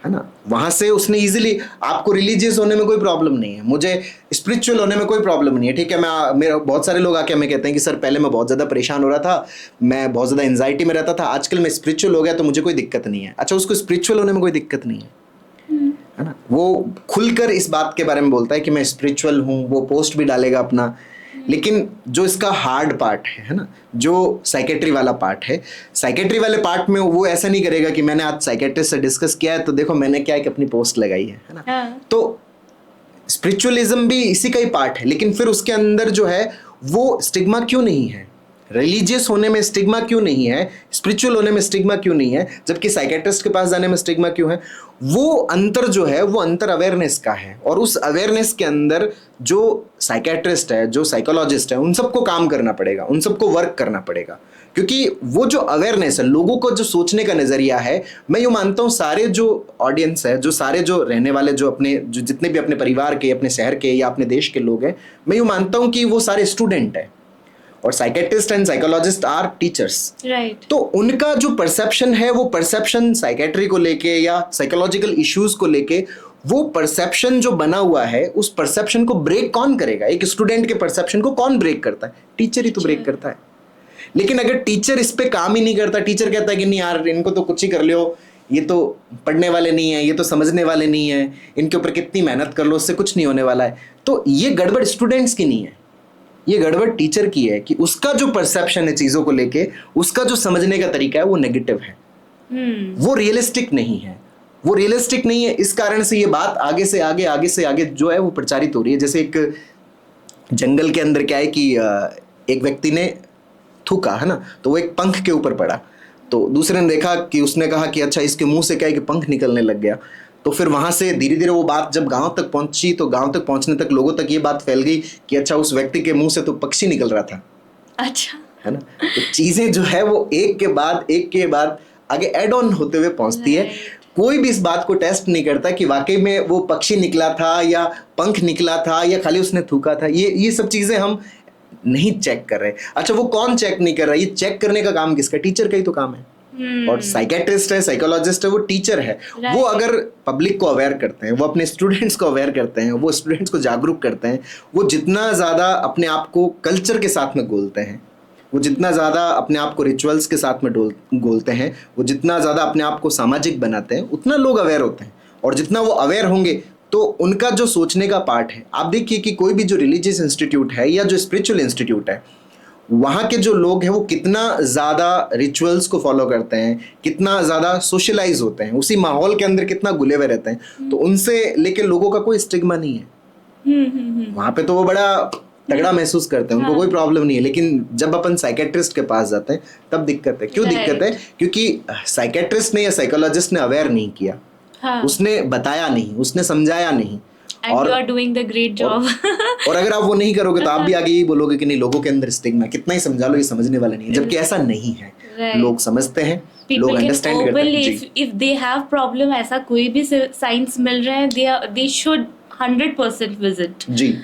ना। वहां से उसने इजीली, आपको रिलीजियस होने में कोई प्रॉब्लम नहीं है, मुझे स्पिरिचुअल होने में कोई प्रॉब्लम नहीं है, ठीक है। मेरा बहुत सारे लोग आके हमें कहते हैं कि सर पहले मैं बहुत ज़्यादा परेशान हो रहा था, मैं बहुत ज़्यादा एंजाइटी में रहता था, आजकल मैं स्पिरिचुअल हो गया तो मुझे कोई दिक्कत नहीं है। अच्छा, उसको स्पिरिचुअल होने में कोई दिक्कत नहीं है ना। वो खुलकर इस बात के बारे में बोलता है कि मैं स्पिरिचुअल हूँ, वो पोस्ट भी डालेगा अपना। लेकिन जो इसका हार्ड पार्ट है ना, जो साइकेट्री वाला पार्ट है, साइकेट्री वाले पार्ट में वो ऐसा नहीं करेगा कि मैंने आज साइकेट्रिस्ट से डिस्कस किया है तो देखो मैंने क्या है कि अपनी पोस्ट लगाई है ना। तो स्पिरिचुअलिज्म भी इसी का ही पार्ट है। लेकिन फिर उसके अंदर जो है वो स्टिग्मा क्यों नहीं है, रिलीजियस होने में स्टिग्मा क्यों नहीं है, स्पिरिचुअल होने में स्टिग्मा क्यों नहीं है, जबकि साइकेट्रिस्ट के पास जाने में स्टिग्मा क्यों है? वो अंतर जो है वो अंतर अवेयरनेस का है। और उस अवेयरनेस के अंदर जो साइकेट्रिस्ट है, जो साइकोलॉजिस्ट है, उन सबको काम करना पड़ेगा, उन सबको वर्क करना पड़ेगा। क्योंकि वो जो अवेयरनेस है, लोगों को जो सोचने का नजरिया है, मैं यूँ मानता हूँ सारे जो ऑडियंस है, जो सारे जो रहने वाले जो अपने जो जितने भी अपने परिवार के, अपने शहर के या अपने देश के लोग हैं, मैं यूँ मानता हूँ कि वो सारे स्टूडेंट हैं। और psychiatrist and psychologist are teachers, right. तो उनका जो परसेप्शन है, वो परसेप्शन साइकेट्री को लेके या साइकोलॉजिकल इश्यूज को लेके, वो परसेप्शन जो बना हुआ है, उस परसेप्शन को ब्रेक कौन करेगा? एक स्टूडेंट के परसेप्शन को कौन ब्रेक करता है? टीचर ही तो ब्रेक करता है। लेकिन अगर टीचर इस पे काम ही नहीं करता, टीचर कहता है कि नहीं यार इनको तो कुछ ही कर लो, ये तो पढ़ने वाले नहीं है, ये तो समझने वाले नहीं है, इनके ऊपर कितनी मेहनत कर लो उससे कुछ नहीं होने वाला है, तो ये गड़बड़ स्टूडेंट्स की नहीं है, ये गड़बड़ टीचर की है कि उसका जो परसेप्शन है चीजों को लेके, उसका जो समझने का तरीका है वो नेगेटिव है, वो रियलिस्टिक नहीं है, वो रियलिस्टिक नहीं है। इस कारण से ये बात आगे से आगे जो है वो प्रचारित हो रही है। जैसे एक जंगल के अंदर क्या है कि एक व्यक्ति ने थूका, है ना, तो वो एक पंख के ऊपर पड़ा, तो दूसरे ने देखा कि उसने कहा कि अच्छा इसके मुंह से क्या है कि पंख निकलने लग गया। तो फिर वहां से धीरे धीरे वो बात जब गांव तक पहुंची, तो गांव तक पहुंचने तक लोगों तक ये बात फैल गई कि अच्छा उस व्यक्ति के मुंह से तो पक्षी निकल रहा था। अच्छा, है ना। तो चीजें जो है वो एक के बाद आगे एड ऑन होते हुए पहुंचती है। कोई भी इस बात को टेस्ट नहीं करता कि वाकई में वो पक्षी निकला था या पंख निकला था या खाली उसने थूका था। ये सब चीजें हम नहीं चेक कर रहे। अच्छा, वो कौन चेक नहीं कर रहा? ये चेक करने का काम किसका? टीचर का ही तो काम है। और साइकेट्रिस्ट है, साइकोलॉजिस्ट है, वो टीचर है। वो अगर पब्लिक को अवेयर करते हैं, वो अपने स्टूडेंट्स को अवेयर करते हैं, वो स्टूडेंट्स को जागरूक करते हैं, वो जितना ज़्यादा अपने आप को कल्चर के साथ में गोलते हैं, वो जितना ज़्यादा अपने आप को रिचुअल्स के साथ में गोलते हैं, वो जितना ज़्यादा अपने आप को सामाजिक बनाते हैं, उतना लोग अवेयर होते हैं। और जितना वो अवेयर होंगे तो उनका जो सोचने का पार्ट है, आप देखिए कि कोई भी जो रिलीजियस इंस्टीट्यूट है या जो स्पिरिचुअल इंस्टीट्यूट है, वहाँ के जो लोग हैं वो कितना ज़्यादा रिचुअल्स को फॉलो करते हैं, कितना ज़्यादा सोशलाइज होते हैं, उसी माहौल के अंदर कितना घुले हुए रहते हैं, तो उनसे लेके लोगों का कोई स्टिग्मा नहीं है। वहाँ पे तो वो बड़ा तगड़ा महसूस करते हैं, उनको कोई प्रॉब्लम नहीं है। लेकिन जब अपन साइकेट्रिस्ट के पास जाते हैं तब दिक्कत है। क्यों दिक्कत है? क्योंकि साइकेट्रिस्ट ने या साइकोलॉजिस्ट ने अवेयर नहीं किया, उसने बताया नहीं, उसने समझाया नहीं। And you are doing the great job. और अगर आप वो नहीं करोगे तो आप भी आगे यही बोलोगे कि नहीं, लोगों के अंदर स्टिग्मा, कितना ही समझा लो ये समझने वाला नहीं है, जबकि ऐसा नहीं है। लोग समझते हैं, लोग अंडरस्टैंड करते हैं। If they have problem, ऐसा कोई भी साइंस मिल रहा है, they should 100% visit. जी,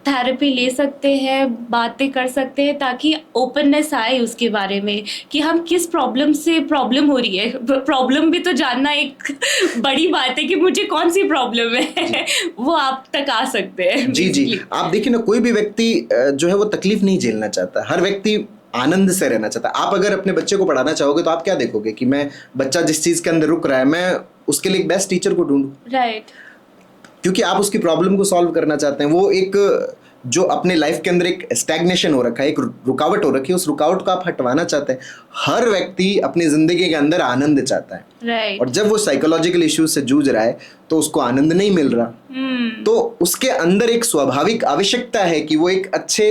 थेरेपी ले सकते हैं, बातें कर सकते हैं, ताकि ओपननेस आए उसके बारे में कि हम किस प्रॉब्लम हो रही है। प्रॉब्लम भी तो जानना एक बड़ी बात है कि मुझे कौन सी प्रॉब्लम है, वो आप तक आ सकते हैं। जी, आप देखिए ना, कोई भी व्यक्ति जो है वो तकलीफ नहीं झेलना चाहता, हर व्यक्ति आनंद से रहना चाहता है। आप अगर अपने बच्चे को पढ़ाना चाहोगे तो आप क्या देखोगे कि मैं बच्चा जिस चीज के अंदर रुक रहा है, मैं उसके लिए एक बेस्ट टीचर को ढूंढूं। राइट। क्योंकि आप उसकी प्रॉब्लम को सॉल्व करना चाहते हैं। वो एक जो अपने लाइफ के अंदर एक स्टैग्नेशन हो रखा है, एक रुकावट हो रखी है, उस रुकावट को आप हटवाना चाहते हैं। हर व्यक्ति अपनी जिंदगी के अंदर आनंद चाहता है। Right. और जब वो साइकोलॉजिकल इश्यूज से जूझ रहा है तो उसको आनंद नहीं मिल रहा, तो उसके अंदर एक स्वाभाविक आवश्यकता है कि वो एक अच्छे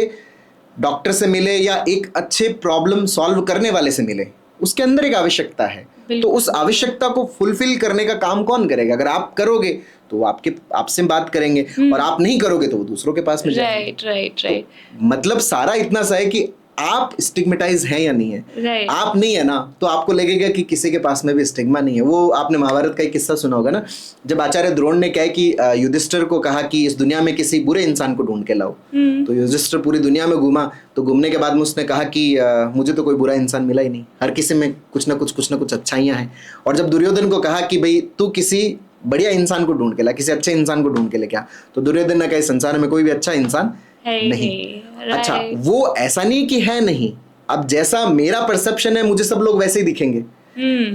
डॉक्टर से मिले या एक अच्छे प्रॉब्लम सॉल्व करने वाले से मिले। उसके अंदर एक आवश्यकता है, तो उस आवश्यकता को फुलफिल करने का काम कौन करेगा? अगर आप करोगे तो वो आपसे बात करेंगे, और आप नहीं करोगे तो वो दूसरों के पास में जाएंगे। राइट। मतलब सारा इतना सा है कि आप स्टिग्मेटाइज हैं या नहीं है। आप नहीं है ना, तो आपको लगेगा कि किसी के पास में भी स्टिग्मा नहीं है। वो आपने महाभारत का एक किस्सा सुना होगा ना, जब आचार्य द्रोण ने क्या है कि युधिष्ठिर को कहा कि इस दुनिया में किसी बुरे इंसान को ढूंढ के लाओ। तो युधिष्ठिर पूरी दुनिया में घूमा, तो घूमने के बाद में उसने कहा कि मुझे तो कोई बुरा इंसान मिला ही नहीं, हर किसी में कुछ ना कुछ अच्छाइयाँ हैं। और जब दुर्योधन को कहा कि भाई तू किसी बढ़िया इंसान को ढूंढ के ला, किसी अच्छे इंसान को ढूंढ के ले क्या, तो दुर्योधन ने कहा संसार में कोई भी अच्छा इंसान नहीं। अच्छा, वो ऐसा नहीं कि है नहीं, अब जैसा मेरा परसेप्शन है मुझे सब लोग वैसे ही दिखेंगे।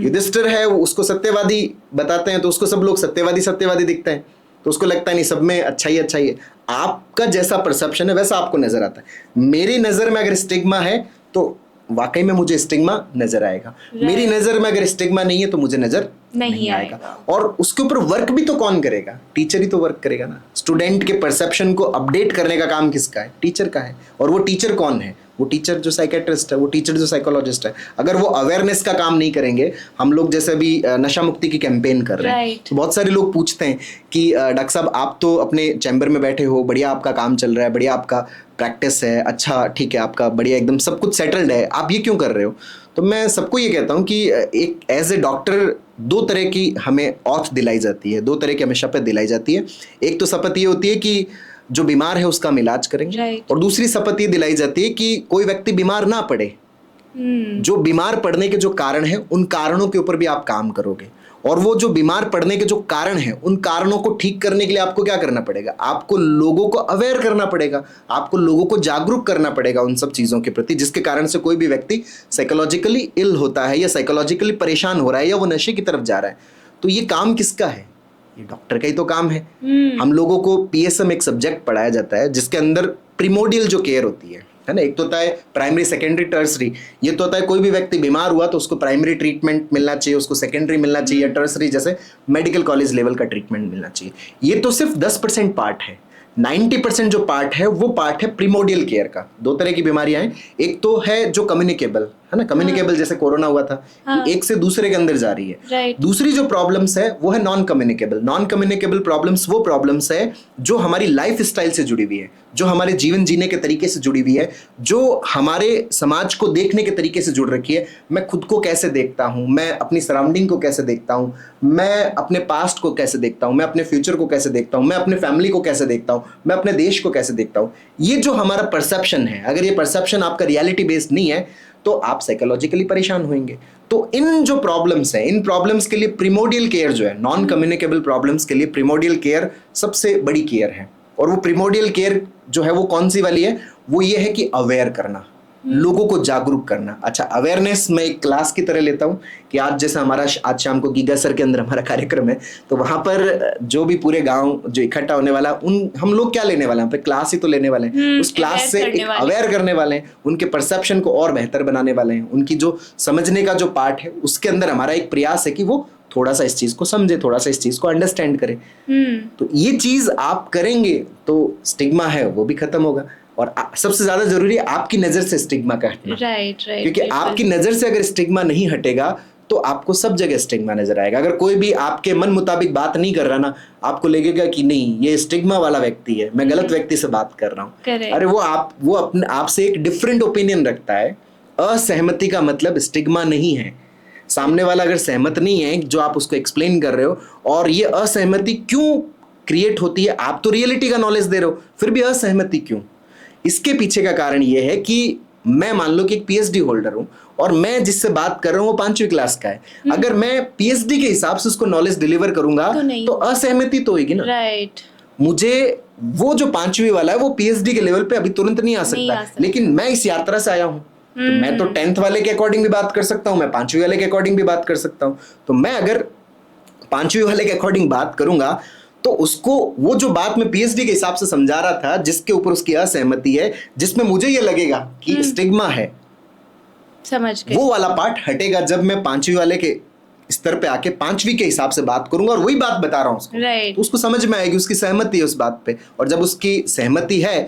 युधिष्ठिर है, वो उसको सत्यवादी बताते हैं तो उसको सब लोग सत्यवादी दिखते हैं, तो उसको लगता है नहीं सब में अच्छा ही है। आपका जैसा परसेप्शन है वैसा आपको नजर आता है। मेरी नजर में अगर स्टिग्मा है तो वाकई में मुझे स्टिग्मा नजर आएगा। मेरी नजर में अगर स्टिग्मा नहीं है तो मुझे नजर नहीं आएगा। और उसके ऊपर वर्क भी तो कौन करेगा? टीचर ही तो वर्क करेगा ना। स्टूडेंट के परसेप्शन को अपडेट करने का काम किसका है? टीचर का है। और वो टीचर कौन है? वो टीचर जो साइकेट्रिस्ट है, वो टीचर जो साइकोलॉजिस्ट है। अगर वो अवेयरनेस का काम नहीं करेंगे, हम लोग जैसे अभी नशा मुक्ति की कैंपेन कर रहे हैं, तो बहुत सारे लोग पूछते हैं कि डॉक्टर साहब आप तो अपने चैम्बर में बैठे हो, बढ़िया आपका काम चल रहा है, बढ़िया आपका प्रैक्टिस है, अच्छा ठीक है, आपका बढ़िया एकदम सब कुछ सेटल्ड है, आप ये क्यों कर रहे हो? तो मैं सबको ये कहता हूँ कि एक एज ए डॉक्टर दो तरह की हमें ऑथ दिलाई जाती है, दो तरह की हमें शपथ दिलाई जाती है। एक तो शपथ ये होती है कि जो बीमार है उसका हम इलाज करेंगे, और दूसरी शपथ ये दिलाई जाती है कि कोई व्यक्ति बीमार ना पड़े। जो बीमार पड़ने के जो कारण है उन कारणों के ऊपर भी आप काम करोगे, और वो जो बीमार पड़ने के जो कारण है उन कारणों को ठीक करने के लिए आपको क्या करना पड़ेगा? आपको लोगों को अवेयर करना पड़ेगा, आपको लोगों को जागरूक करना पड़ेगा उन सब चीज़ों के प्रति, जिसके कारण से कोई भी व्यक्ति साइकोलॉजिकली इल होता है या साइकोलॉजिकली परेशान हो रहा है या वो नशे की तरफ जा रहा है। तो ये काम किसका है? ये डॉक्टर का ही तो काम है। हम लोगों को PSM एक सब्जेक्ट पढ़ाया जाता है जिसके अंदर प्रीमोडियल जो केयर होती है ना, एक तो होता है प्राइमरी, सेकेंडरी, टर्सरी। ये तो होता है कोई भी व्यक्ति बीमार हुआ तो उसको प्राइमरी ट्रीटमेंट मिलना चाहिए, उसको सेकेंडरी मिलना चाहिए, टर्सरी जैसे मेडिकल कॉलेज लेवल का ट्रीटमेंट मिलना चाहिए। ये तो सिर्फ 10% पार्ट है। 90% जो पार्ट है वो पार्ट है प्रीमोडियल केयर का। दो तरह की बीमारियां हैं, एक तो है जो कम्युनिकेबल है ना, कम्युनिकेबल जैसे कोरोना हुआ था कि एक से दूसरे के अंदर जा रही है। दूसरी जो प्रॉब्लम्स है वो है non communicable. Non communicable problems वो प्रॉब्लम्स है जो हमारी लाइफ स्टाइल से जुड़ी हुई है, जो हमारे जीवन जीने के तरीके से जुड़ी हुई है, जो हमारे समाज को देखने के तरीके से जुड़ रखी है। मैं खुद को कैसे देखता हूँ, मैं अपनी सराउंडिंग को कैसे देखता हूँ, मैं अपने पास्ट को कैसे देखता हूँ, मैं अपने फ्यूचर को कैसे देखता हूँ, मैं अपने फैमिली को कैसे देखता हूँ, मैं अपने देश को कैसे देखता हूँ। ये जो हमारा परसेप्शन है, अगर ये परसेप्शन आपका रियलिटी बेस्ड नहीं है तो आप साइकोलॉजिकली परेशान होंगे। तो इन जो प्रॉब्लम्स हैं, इन प्रॉब्लम्स के लिए प्रीमोडियल केयर जो है, नॉन कम्युनिकेबल प्रॉब्लम्स के लिए प्रीमोडियल केयर सबसे बड़ी केयर है। और वो प्रीमोडियल केयर जो है वो कौन सी वाली है? वो ये है कि अवेयर करना, लोगों को जागरूक करना। अच्छा, अवेयरनेस मैं एक क्लास की तरह लेता हूँ कि आज जैसा हमारा आज शाम को गीगा सर के अंदर हमारा कार्यक्रम है, तो वहां पर जो भी पूरे गांव जो इकट्ठा होने वाला, उन हम लोग क्या लेने वाले हैं? पे क्लास ही तो लेने वाले हैं। उस क्लास से एक अवेयर करने वाले हैं, उनके परसेप्शन को और बेहतर बनाने वाले हैं, उनकी जो समझने का जो पार्ट है उसके अंदर हमारा एक प्रयास है कि वो थोड़ा सा इस चीज को समझे, थोड़ा सा इस चीज को अंडरस्टैंड करे। तो ये चीज आप करेंगे तो स्टिग्मा है वो भी खत्म होगा। और सबसे ज्यादा जरूरी है आपकी नजर से स्टिग्मा का हटना। Right right. क्योंकि आपकी नजर से अगर स्टिग्मा नहीं हटेगा तो आपको सब जगह स्टिग्मा नजर आएगा। अगर कोई भी आपके मन मुताबिक बात नहीं कर रहा ना, आपको लगेगा कि नहीं ये स्टिग्मा वाला व्यक्ति है, मैं गलत व्यक्ति से बात कर रहा हूँ। अरे वो अपने आपसे एक डिफरेंट ओपिनियन रखता है। असहमति का मतलब स्टिग्मा नहीं है। सामने वाला अगर सहमत नहीं है जो आप उसको एक्सप्लेन कर रहे हो, और ये असहमति क्यों क्रिएट होती है, आप तो रियलिटी का नॉलेज दे रहे हो, फिर भी असहमति क्यों? इसके पीछे का कारण ये है कि मैं मान लो कि एक पीएचडी होल्डर हूं और मैं जिससे बात कर रहा हूं वो 5वीं क्लास का है। अगर मैं पीएचडी के हिसाब से उसको नॉलेज डिलीवर करूंगा तो असहमति तो होगी ना। राइट। मुझे वो जो 5वीं वाला है वो पीएचडी के लेवल पे अभी तुरंत नहीं आ सकता, लेकिन मैं इस यात्रा से आया हूं तो मैं तो 10th वाले के अकॉर्डिंग भी बात कर सकता हूं, मैं 5वीं वाले के अकॉर्डिंग भी बात कर सकता हूं। तो मैं अगर 5वीं वाले के अकॉर्डिंग बात करूंगा तो उसको वो जो बात मैं पीएचडी के हिसाब से समझा रहा था, जिसके ऊपर उसकी असहमति है, जिसमें मुझे ये लगेगा कि स्टिग्मा है, समझ गए, वो वाला पार्ट हटेगा जब मैं 5वीं वाले के स्तर पे आके 5वीं के हिसाब से बात करूंगा और वही बात बता रहा हूं उसको। तो उसको समझ में आएगी, उसकी सहमति है उस बात पे, और जब उसकी सहमति है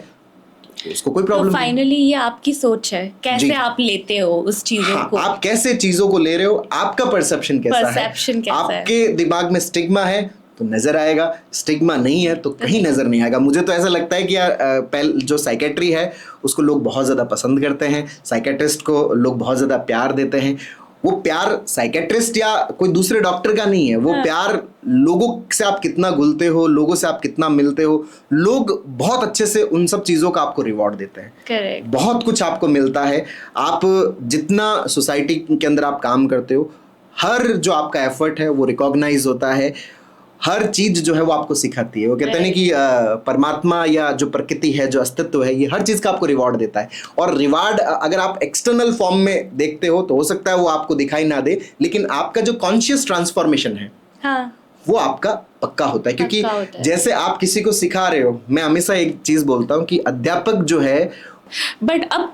तो उसको कोई प्रॉब्लम नहीं। फाइनली ये आपकी सोच है, कैसे आप लेते हो उस चीजों को, आप कैसे चीजों को ले रहे हो, आपका परसेप्शन कैसा है। आपके दिमाग में स्टिग्मा है तो नजर आएगा, स्टिग्मा नहीं है तो कहीं नजर नहीं आएगा। मुझे तो ऐसा लगता है कि यार जो साइकेट्री है उसको लोग बहुत ज्यादा पसंद करते हैं, साइकेट्रिस्ट को लोग बहुत ज्यादा प्यार देते हैं। वो प्यार साइकेट्रिस्ट या कोई दूसरे डॉक्टर का नहीं है, वो प्यार लोगों से आप कितना घुलते हो, लोगों से आप कितना मिलते हो, लोग बहुत अच्छे से उन सब चीजों का आपको रिवॉर्ड देते हैं। Correct. बहुत कुछ आपको मिलता है। आप जितना सोसाइटी के अंदर आप काम करते हो, हर जो आपका एफर्ट है वो रिकॉग्नाइज होता है, हर चीज जो है वो आपको सिखाती है। वो कहते हैं कि परमात्मा या जो प्रकृति है, जो अस्तित्व है, ये हर चीज का आपको रिवॉर्ड देता है। और रिवॉर्ड अगर आप एक्सटर्नल फॉर्म में देखते हो तो हो सकता है वो आपको दिखाई ना दे, लेकिन आपका जो कॉन्शियस ट्रांसफॉर्मेशन है वो आपका पक्का होता है। क्योंकि जैसे आप किसी को सिखा रहे हो, मैं हमेशा एक चीज बोलता हूँ कि अध्यापक जो है, बट अब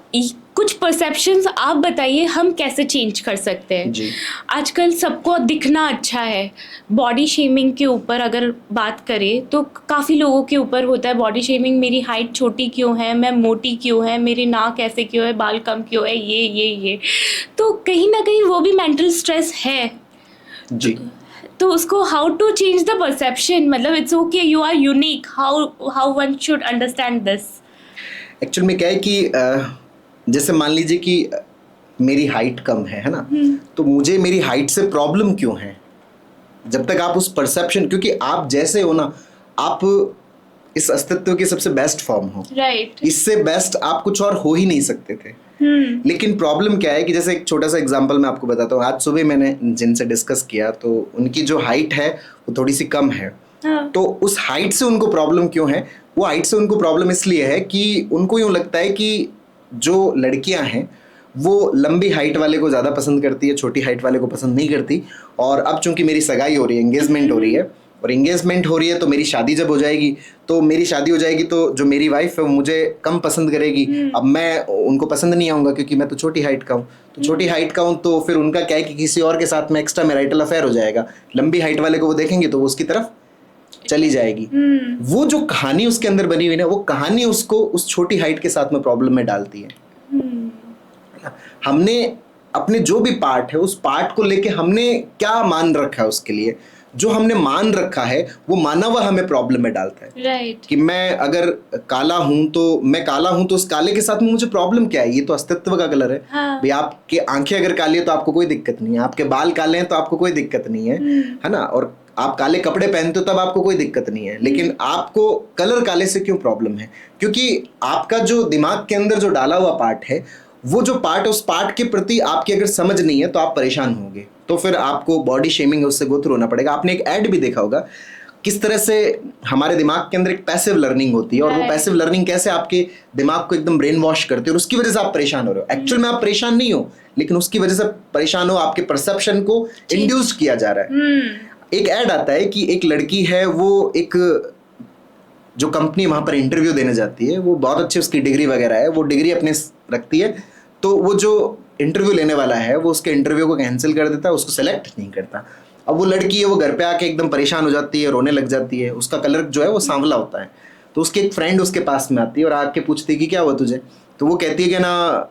कुछ परसेप्शंस आप बताइए हम कैसे चेंज कर सकते हैं जी। आजकल सबको दिखना अच्छा है, बॉडी शेमिंग के ऊपर अगर बात करें तो काफ़ी लोगों के ऊपर होता है बॉडी शेमिंग, मेरी हाइट छोटी क्यों है, मैं मोटी क्यों है, मेरी नाक ऐसे क्यों है, बाल कम क्यों है, ये तो कहीं ना कहीं वो भी मेंटल स्ट्रेस है जी। तो उसको how to change the perception, मतलब it's okay you are unique, how one should understand this. Actual में क्या है कि जैसे मान लीजिए कि मेरी हाइट कम है ना, तो मुझे मेरी हाइट से प्रॉब्लम क्यों है? जब तक आप उस परसेप्शन, क्योंकि आप जैसे हो ना, आप इस अस्तित्व के सबसे बेस्ट फॉर्म हो, राइट। इससे बेस्ट आप कुछ और हो ही नहीं सकते थे। लेकिन प्रॉब्लम क्या है कि जैसे एक छोटा सा एग्जांपल मैं आपको बताता हूँ। आज सुबह मैंने जिनसे डिस्कस किया तो उनकी जो हाइट है वो थोड़ी सी कम है। तो उस हाइट से उनको प्रॉब्लम क्यों है? वो हाइट से उनको प्रॉब्लम इसलिए है कि उनको यूं लगता है कि जो लड़कियां हैं वो लंबी हाइट वाले को ज़्यादा पसंद करती है, छोटी हाइट वाले को पसंद नहीं करती। और अब चूंकि मेरी सगाई हो रही है, एंगेजमेंट हो रही है, और एंगेजमेंट हो रही है तो मेरी शादी जब हो जाएगी तो मेरी शादी हो जाएगी तो जो मेरी वाइफ है वो मुझे कम पसंद करेगी। अब मैं उनको पसंद नहीं आऊँगा क्योंकि मैं तो छोटी हाइट का हूँ। तो छोटी हाइट का हूँ तो फिर उनका क्या है कि किसी और के साथ में एक्स्ट्रा मैरिटल अफेयर हो जाएगा। लंबी हाइट वाले को वो देखेंगे तो वो उसकी तरफ चली जाएगी। वो जो कहानी उसके अंदर बनी हुई ना, वो कहानी उसको उस छोटी हाइट के साथ में प्रॉब्लम में डालती है। हमने अपने जो भी पार्ट है उस पार्ट को लेके हमने क्या मान रखा है, उसके लिए जो हमने मान रखा है वो माना हुआ हमें प्रॉब्लम में डालता है। राइट। कि मैं अगर काला हूं तो मैं काला हूं तो उस काले के साथ में मुझे प्रॉब्लम क्या है? ये तो अस्तित्व का कलर है। भाई आपकी आंखें अगर काली है तो आपको कोई दिक्कत नहीं है, आपके बाल काले हैं तो आपको कोई दिक्कत नहीं है ना, और आप काले कपड़े पहनते हो तब आपको कोई दिक्कत नहीं है। लेकिन आपको कलर काले से क्यों प्रॉब्लम है? क्योंकि आपका जो दिमाग के अंदर जो डाला हुआ पार्ट है, वो जो पार्ट है उस पार्ट के प्रति आपकी अगर समझ नहीं है तो आप परेशान होंगे, तो फिर आपको बॉडी शेमिंग उससे गो थ्रू होना पड़ेगा। आपने एक ऐड भी देखा होगा किस तरह से हमारे दिमाग के अंदर एक पैसिव लर्निंग होती है, और वो पैसिव लर्निंग कैसे आपके दिमाग को एकदम ब्रेन वॉश करती है और उसकी वजह से आप परेशान हो रहे हो। एक्चुअल में आप परेशान नहीं हो, लेकिन उसकी वजह से परेशान हो, आपके परसेप्शन को इंड्यूस किया जा रहा है। एक ऐड आता है कि एक लड़की है, वो एक जो कंपनी वहां पर इंटरव्यू देने जाती है, वो बहुत अच्छी उसकी डिग्री वगैरह है, वो डिग्री अपने रखती है, तो वो जो इंटरव्यू लेने वाला है वो उसके इंटरव्यू को कैंसिल कर देता है, उसको सेलेक्ट नहीं करता। अब वो लड़की है, वो घर पे आके एकदम परेशान हो जाती है, रोने लग जाती है। उसका कलर जो है वो सांवला होता है, तो उसकी एक फ्रेंड उसके पास में आती है और आके पूछती है कि क्या हुआ तुझे, तो वो कहती है कि ना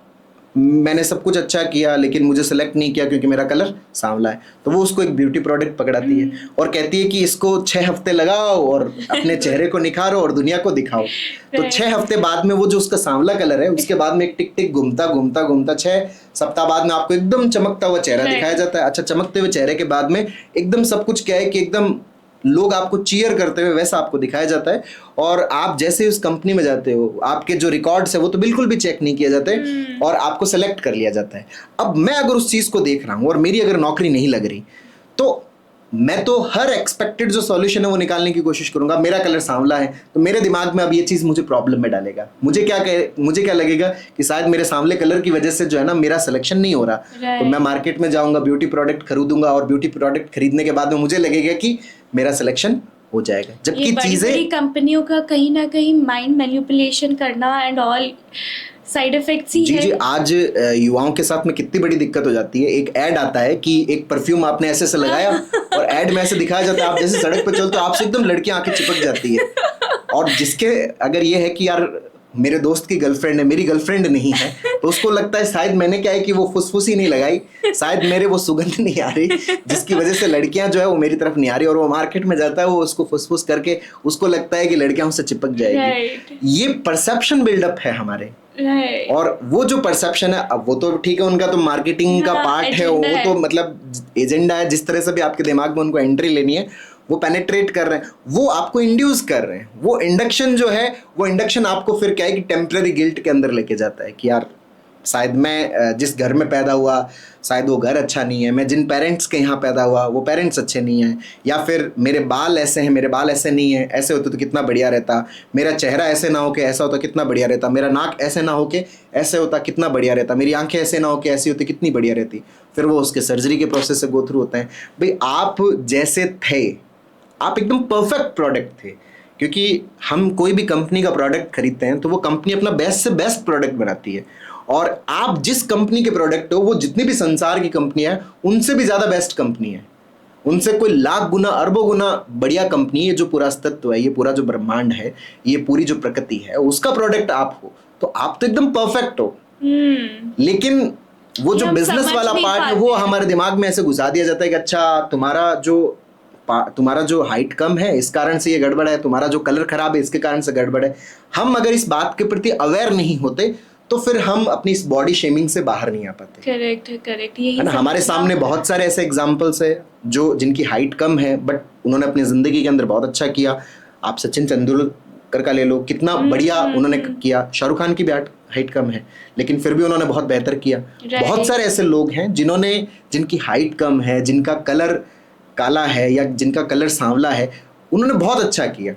मैंने सब कुछ अच्छा किया लेकिन मुझे सेलेक्ट नहीं किया क्योंकि मेरा कलर सांवला है। तो वो उसको एक ब्यूटी प्रोडक्ट पकड़ाती है और कहती है कि इसको 6 हफ्ते लगाओ और अपने चेहरे को निखारो और दुनिया को दिखाओ। तो 6 हफ्ते बाद में वो जो उसका सांवला कलर है उसके बाद में एक टिक टिक घूमता घूमता घूमता 6 सप्ताह बाद में आपको एकदम चमकता हुआ चेहरा दिखाया जाता है। अच्छा, चमकते हुए चेहरे के बाद में एकदम सब कुछ क्या है कि एकदम लोग आपको चीयर करते हुए वैसा आपको दिखाया जाता है। और आप जैसे उस कंपनी में जाते हो, आपके जो रिकॉर्ड्स है वो तो बिल्कुल भी चेक नहीं किए जाते और आपको सेलेक्ट कर लिया जाता है। अब मैं अगर उस चीज को देख रहा हूं और मेरी अगर नौकरी नहीं लग रही तो मैं तो हर एक्सपेक्टेड जो सॉल्यूशन है वो निकालने की कोशिश करूंगा। मेरा कलर सांवला है तो मेरे दिमाग में अब ये चीज मुझे प्रॉब्लम में डालेगा। मुझे क्या लगेगा कि शायद मेरे सांवले कलर की वजह से जो है ना मेरा सिलेक्शन नहीं हो रहा। तो मैं मार्केट में जाऊंगा, ब्यूटी प्रोडक्ट खरीदूंगा और ब्यूटी प्रोडक्ट खरीदने के बाद में मुझे लगेगा कि मेरा सिलेक्शन हो जाएगा। जबकि चीजें कंपनियों का कहीं ना कहीं माइंड मैनिपुलेशन करना एंड ऑल साइड इफेक्ट्स ही है। जी, आज युवाओं के साथ में कितनी बड़ी दिक्कत हो जाती है। एक ऐड आता है कि एक परफ्यूम आपने ऐसे से लगाया और ऐड में ऐसे दिखाया जाता है, आप जैसे सड़क पर चलते हो आपसे एकदम लड़कियां आंखें चिपक जाती है। और जिसके अगर ये है कि यार मेरे दोस्त की गर्लफ्रेंड है, मेरी गर्लफ्रेंड नहीं है, तो उसको लगता है शायद मैंने क्या है कि वो फुसफुस ही नहीं लगाई, शायद मेरे वो सुगंध नहीं आ रही जिसकी वजह से लड़कियां जो है वो मेरी तरफ नहीं आ रही। और वो मार्केट में जाता है, वो उसको फुसफुस करके उसको लगता है कि लड़कियां उससे चिपक जाएगी। ये परसेप्शन बिल्डअप है हमारे। और वो जो परसेप्शन है, अब वो तो ठीक है, उनका तो मार्केटिंग का पार्ट है, वो तो मतलब एजेंडा है। जिस तरह से भी आपके दिमाग में उनको एंट्री लेनी है वो पेनेट्रेट कर रहे हैं, वो आपको इंड्यूस कर रहे हैं। वो इंडक्शन जो है, वो इंडक्शन आपको फिर क्या है कि टेम्पररी गिल्ट के अंदर लेके जाता है कि यार शायद मैं जिस घर में पैदा हुआ शायद वो घर अच्छा नहीं है, मैं जिन पेरेंट्स के यहाँ पैदा हुआ वो पेरेंट्स अच्छे नहीं हैं, या फिर मेरे बाल ऐसे हैं, मेरे बाल ऐसे नहीं हैं, ऐसे होते तो कितना बढ़िया रहता, मेरा चेहरा ऐसे ना हो के ऐसा होता कितना बढ़िया रहता, मेरा नाक ऐसे ना हो के ऐसे होता कितना बढ़िया रहता, मेरी आंखें ऐसे ना हो के ऐसी होती कितनी बढ़िया रहती। फिर वो उसके सर्जरी के प्रोसेस से गो थ्रू होते हैं। भाई आप जैसे थे, आप एकदम परफेक्ट प्रोडक्ट थे। क्योंकि हम कोई भी कंपनी का प्रोडक्ट खरीदते हैं तो वो कंपनी अपना बेस्ट से बेस्ट प्रोडक्ट बनाती है, और आप जिस कंपनी के प्रोडक्ट हो वो जितनी भी संसार की कंपनी है उनसे भी ज्यादा बेस्ट कंपनी है, उनसे कोई लाख गुना अरबों गुना बढ़िया कंपनी है। जो पूरा अस्तित्व है, ये पूरा जो ब्रह्मांड है, ये पूरी जो प्रकृति है, उसका प्रोडक्ट आप हो, तो आप तो एकदम परफेक्ट हो। लेकिन वो जो बिजनेस वाला पार्ट है वो हमारे दिमाग में ऐसे घुसा दिया जाता है कि अच्छा तुम्हारा जो हाइट कम है इस कारण से ये गड़बड़ है, तुम्हारा जो कलर खराब है इसके कारण से गड़बड़ है। हम अगर इस बात के प्रति अवेयर नहीं होते तो फिर हम अपनी इस बॉडी शेमिंग से बाहर नहीं आ पाते। करेक्ट यही है ना। हमारे सामने बहुत सारे ऐसे एग्जांपल्स है जो जिनकी हाइट कम है बट उन्होंने अपनी जिंदगी के अंदर बहुत अच्छा किया। आप सचिन तेंदुलकर का ले लो, कितना बढ़िया उन्होंने किया। शाहरुख खान की भी हाइट कम है लेकिन फिर भी उन्होंने बहुत बेहतर किया। बहुत सारे ऐसे लोग हैं जिनकी हाइट कम है, जिनका कलर काला है या जिनका कलर सांवला है, उन्होंने बहुत अच्छा किया।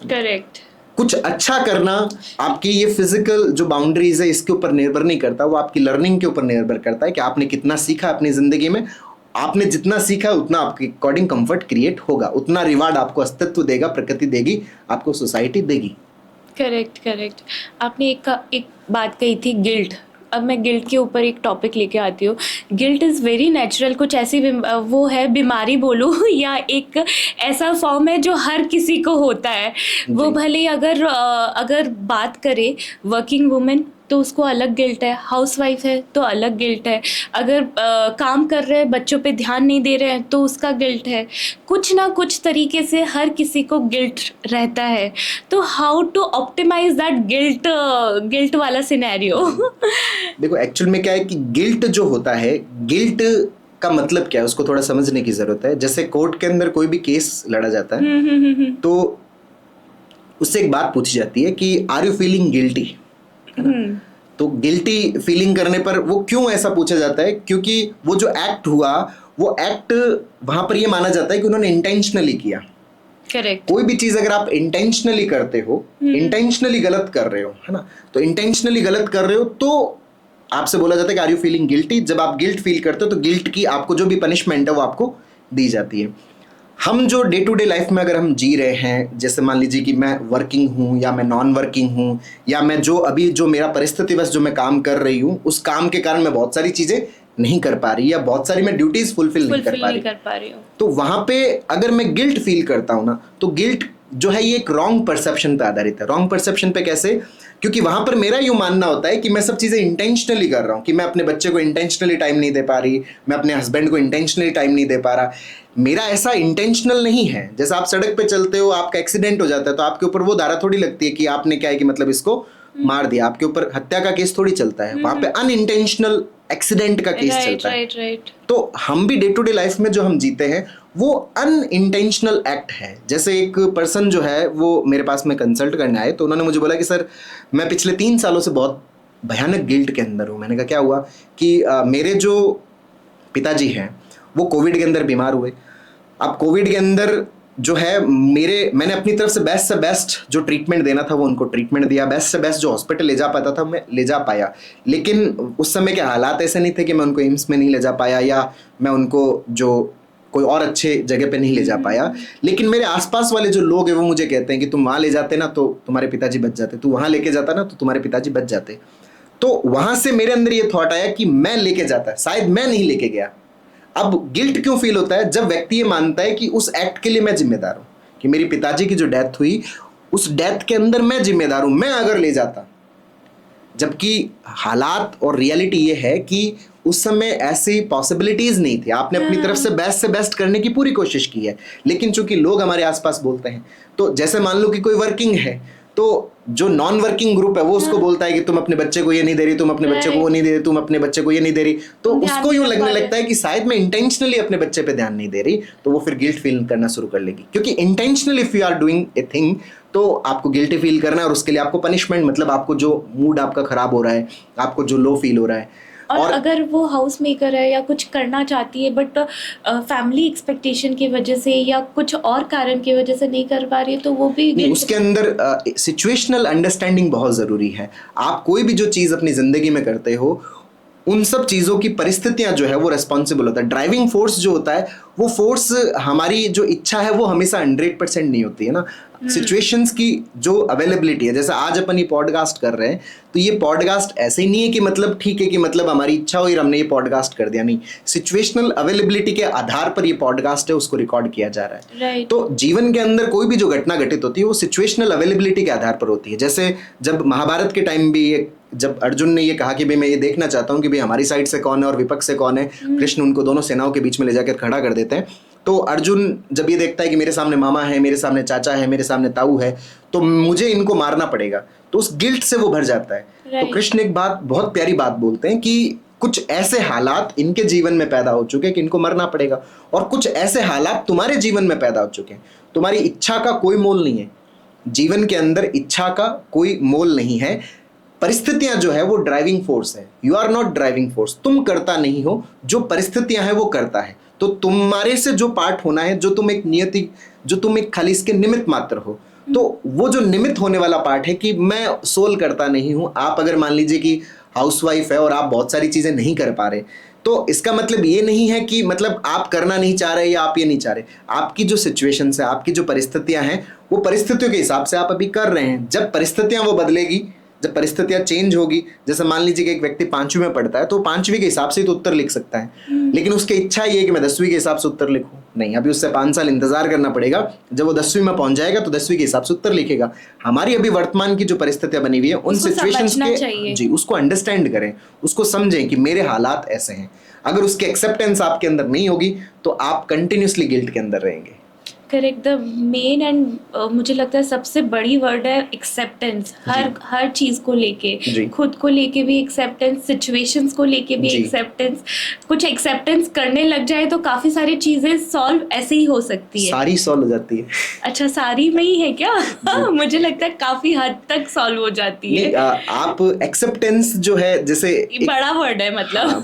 करेक्ट। कुछ अच्छा करना आपकी ये फिजिकल जो बाउंड्रीज है इसके ऊपर निर्भर नहीं करता, वो आपकी लर्निंग के ऊपर निर्भर करता है कि आपने कितना सीखा अपनी जिंदगी में। आपने जितना सीखा उतना आपके अकॉर्डिंग कंफर्ट क्रिएट होगा, उतना रिवार्ड आपको अस्तित्व देगा, प्रकृति देगी, आपको सोसाइटी देगी। करेक्ट। आपने एक बात कही थी, गिल्ट। अब मैं गिल्ट के ऊपर एक टॉपिक लेके आती हूँ। Guilt is very natural. कुछ ऐसी वो है, बीमारी बोलो या एक ऐसा फॉर्म है जो हर किसी को होता है। वो भले अगर बात करें वर्किंग वुमेन तो उसको अलग गिल्ट है, हाउसवाइफ है तो अलग गिल्ट है, अगर काम कर रहे हैं बच्चों पे ध्यान नहीं दे रहे हैं तो उसका गिल्ट है। कुछ ना कुछ तरीके से हर किसी को गिल्ट रहता है। तो how to optimise that guilt वाला सिनेरियो? देखो एक्चुअल में क्या है कि गिल्ट जो होता है, गिल्ट का मतलब क्या है उसको थोड़ा समझने की जरूरत है। जैसे कोर्ट के अंदर कोई भी केस लड़ा जाता है तो उससे एक बात पूछी जाती है कि आर यू फीलिंग गिल्टी। तो गिल्टी फीलिंग करने पर वो क्यों ऐसा पूछा जाता है, क्योंकि वो जो एक्ट हुआ वो एक्ट वहां पर ये माना जाता है कि उन्होंने इंटेंशनली किया। करेक्ट। कोई भी चीज अगर आप इंटेंशनली करते हो, इंटेंशनली गलत कर रहे हो, है ना, तो इंटेंशनली गलत कर रहे हो तो आपसे बोला जाता है कि आर यू फीलिंग गिल्टी। जब आप गिल्ट फील करते हो तो गिल्ट की आपको जो भी पनिशमेंट है वो आपको दी जाती है। हम जो डे टू डे लाइफ में अगर हम जी रहे हैं, जैसे मान लीजिए कि मैं वर्किंग हूँ या मैं नॉन वर्किंग हूँ, या मैं जो मेरा परिस्थितिवश जो मैं काम कर रही हूँ उस काम के कारण मैं बहुत सारी चीजें नहीं कर पा रही या बहुत सारी मैं ड्यूटीज फुलफिल नहीं कर पा रही हूँ, तो वहां पे अगर मैं गिल्ट फील करता हूँ ना, तो गिल्ट जो है ये एक रॉन्ग परसेप्शन पे आधारित है। रॉन्ग परसेप्शन पे कैसे? क्योंकि वहां पर मेरा यूं मानना होता है कि मैं सब चीजें इंटेंशनली कर रहा हूं, कि मैं अपने बच्चे को इंटेंशनली टाइम नहीं दे पा रही, मैं अपने हस्बैंड को इंटेंशनली टाइम नहीं दे पा रहा। मेरा ऐसा इंटेंशनल नहीं है। जैसे आप सड़क पे चलते हो, आपका एक्सीडेंट हो जाता है, तो आपके ऊपर वो धारा थोड़ी लगती है कि आपने क्या है कि मतलब इसको मार दिया, आपके ऊपर हत्या का केस थोड़ी चलता है। वहां पे अनइंटेंशनल एक्सीडेंट का केस चलता है। तो हम भी डे टू डे लाइफ में जो हम जीते हैं वो अनइंटेंशनल एक्ट है। जैसे एक पर्सन जो है वो मेरे पास में कंसल्ट करने आए, तो उन्होंने मुझे बोला कि सर मैं पिछले 3 सालों से बहुत भयानक गिल्ट के अंदर हूँ। मैंने कहा क्या हुआ? कि मेरे जो पिताजी हैं वो कोविड के अंदर बीमार हुए। अब कोविड के अंदर जो है मैंने अपनी तरफ से बेस्ट जो ट्रीटमेंट देना था वो उनको ट्रीटमेंट दिया, बेस्ट से बेस्ट जो हॉस्पिटल ले जा पाता था मैं ले जा पाया। लेकिन उस समय के हालात ऐसे नहीं थे कि मैं उनको एम्स में नहीं ले जा पाया या मैं उनको जो कोई और अच्छे जगह पे नहीं ले जा पाया। लेकिन मेरे आसपास वाले जो लोग हैं वो मुझे कहते हैं कि तुम वहाँ ले जाते ना तो तुम्हारे पिताजी बच जाते, तू वहाँ लेके जाता ना तो तुम्हारे पिताजी बच जाते। तो वहाँ से मेरे अंदर ये थॉट आया कि मैं लेके जाता, शायद मैं नहीं लेके गया। अब गिल्ट क्यों फील होता है? जब व्यक्ति ये मानता है कि उस एक्ट के लिए मैं जिम्मेदार हूं, कि मेरी पिताजी की जो डेथ हुई उस डेथ के अंदर मैं जिम्मेदार हूं, मैं अगर ले जाता। जबकि हालात और रियलिटी ये है कि उस समय ऐसी पॉसिबिलिटीज नहीं थी। आपने अपनी तरफ से बेस्ट करने की पूरी कोशिश की है, लेकिन चूंकि लोग हमारे आसपास बोलते हैं, तो जैसे मान लो कि कोई वर्किंग है तो जो नॉन वर्किंग ग्रुप है वो उसको बोलता है कि तुम अपने बच्चे को ये नहीं दे रही, तुम अपने बच्चे को वो नहीं दे रही, तुम अपने बच्चे को ये नहीं दे रही। तो उसको यूं लगने लगता है कि शायद मैं इंटेंशनली अपने बच्चे पे ध्यान नहीं दे रही, तो वो फिर गिल्ट फील करना शुरू कर लेगी। क्योंकि intentionally if you are doing a thing तो आपको गिल्टी फील करना है और उसके लिए आपको पनिशमेंट, मतलब आपको जो मूड आपका खराब हो रहा है, आपको जो लो फील हो रहा है। और अगर वो हाउस मेकर है या कुछ करना चाहती है बट फैमिली एक्सपेक्टेशन की वजह से या कुछ और कारण की वजह से नहीं कर पा रही है, तो वो भी उसके अंदर सिचुएशनल अंडरस्टैंडिंग बहुत ज़रूरी है। आप कोई भी जो चीज़ अपनी ज़िंदगी में करते हो उन सब चीज़ों की परिस्थितियां जो है वो रेस्पॉन्सिबल होता है। ड्राइविंग फोर्स जो होता है वो फोर्स हमारी जो इच्छा है वो हमेशा 100% नहीं होती है ना। सिचुएशंस की जो अवेलेबिलिटी है, जैसे आज अपन ये पॉडकास्ट कर रहे हैं तो ये पॉडकास्ट ऐसे ही नहीं है कि मतलब ठीक है कि मतलब हमारी इच्छा हुई और हमने ये पॉडकास्ट कर दिया, नहीं। सिचुएशनल अवेलेबिलिटी के आधार पर ये पॉडकास्ट है उसको रिकॉर्ड किया जा रहा है। तो जीवन के अंदर कोई भी जो घटना घटित होती है वो सिचुएशनल अवेलेबिलिटी के आधार पर होती है। जैसे जब महाभारत के टाइम भी जब अर्जुन ने ये कहा कि भाई मैं ये देखना चाहता हूँ कि भाई हमारी साइड से कौन है और विपक्ष से कौन है, कृष्ण उनको दोनों सेनाओं के बीच में ले जाकर खड़ा कर देते हैं। तो अर्जुन जब ये देखता है कि मेरे सामने मामा है, मेरे सामने चाचा है, मेरे सामने ताऊ है, तो मुझे इनको मारना पड़ेगा, तो उस गिल्ट से वो भर जाता है। तो कृष्ण एक बात, बहुत प्यारी बात बोलते हैं कि कुछ ऐसे हालात इनके जीवन में पैदा हो चुके हैं कि इनको मरना पड़ेगा, और कुछ ऐसे हालात तुम्हारे जीवन में पैदा हो चुके हैं। तुम्हारी इच्छा का कोई मोल नहीं है, जीवन के अंदर इच्छा का कोई मोल नहीं है। परिस्थितियां जो है वो ड्राइविंग फोर्स है, you are not driving force. तुम करता नहीं हो, जो परिस्थितियां हैं वो करता है। तो तुम्हारे से जो पार्ट होना है, जो तुम एक नियति, जो तुम एक खाली इसके निमित्त मात्र हो, तो वो जो निमित्त होने वाला पार्ट है कि मैं सोल करता नहीं हूं। आप अगर मान लीजिए कि हाउसवाइफ है और आप बहुत सारी चीजें नहीं कर पा रहे, तो इसका मतलब ये नहीं है कि मतलब आप करना नहीं चाह रहे या आप ये नहीं चाह रहे। आपकी जो सिचुएशन है, आपकी जो परिस्थितियां हैं, वो परिस्थितियों के हिसाब से आप अभी कर रहे हैं। जब परिस्थितियां वो बदलेगी, जब परिस्थितियां चेंज होगी, जैसे मान लीजिए कि एक व्यक्ति 5वीं में पढ़ता है तो 5वीं के हिसाब से तो उत्तर लिख सकता है, लेकिन उसकी इच्छा ये है कि मैं 10वीं के हिसाब से उत्तर लिखूं, नहीं। अभी उससे 5 साल इंतजार करना पड़ेगा। जब वो 10वीं में पहुंच जाएगा तो 10वीं के हिसाब से उत्तर लिखेगा। हमारी अभी वर्तमान की जो परिस्थितियां बनी हुई है उन सिचुएशंस के जी उसको अंडरस्टैंड करें, उसको समझें कि मेरे हालात ऐसे हैं। अगर उसकी एक्सेप्टेंस आपके अंदर नहीं होगी तो आप कंटिन्यूसली गिल्ट के अंदर रहेंगे। करेक्ट। द मेन एंड मुझे लगता है सबसे बड़ी वर्ड है एक्सेप्टेंस। हर चीज़ को लेके, खुद को लेके भी एक्सेप्टेंस, सिचुएशंस को लेके भी एक्सेप्टेंस। कुछ एक्सेप्टेंस करने लग जाए तो काफ़ी सारी चीज़ें सॉल्व ऐसे ही हो सकती है, सारी सॉल्व हो जाती है। अच्छा, सारी में ही है क्या? मुझे लगता है काफ़ी हद तक सॉल्व हो जाती है। आप एक्सेप्टेंस जो है, जैसे बड़ा वर्ड है मतलब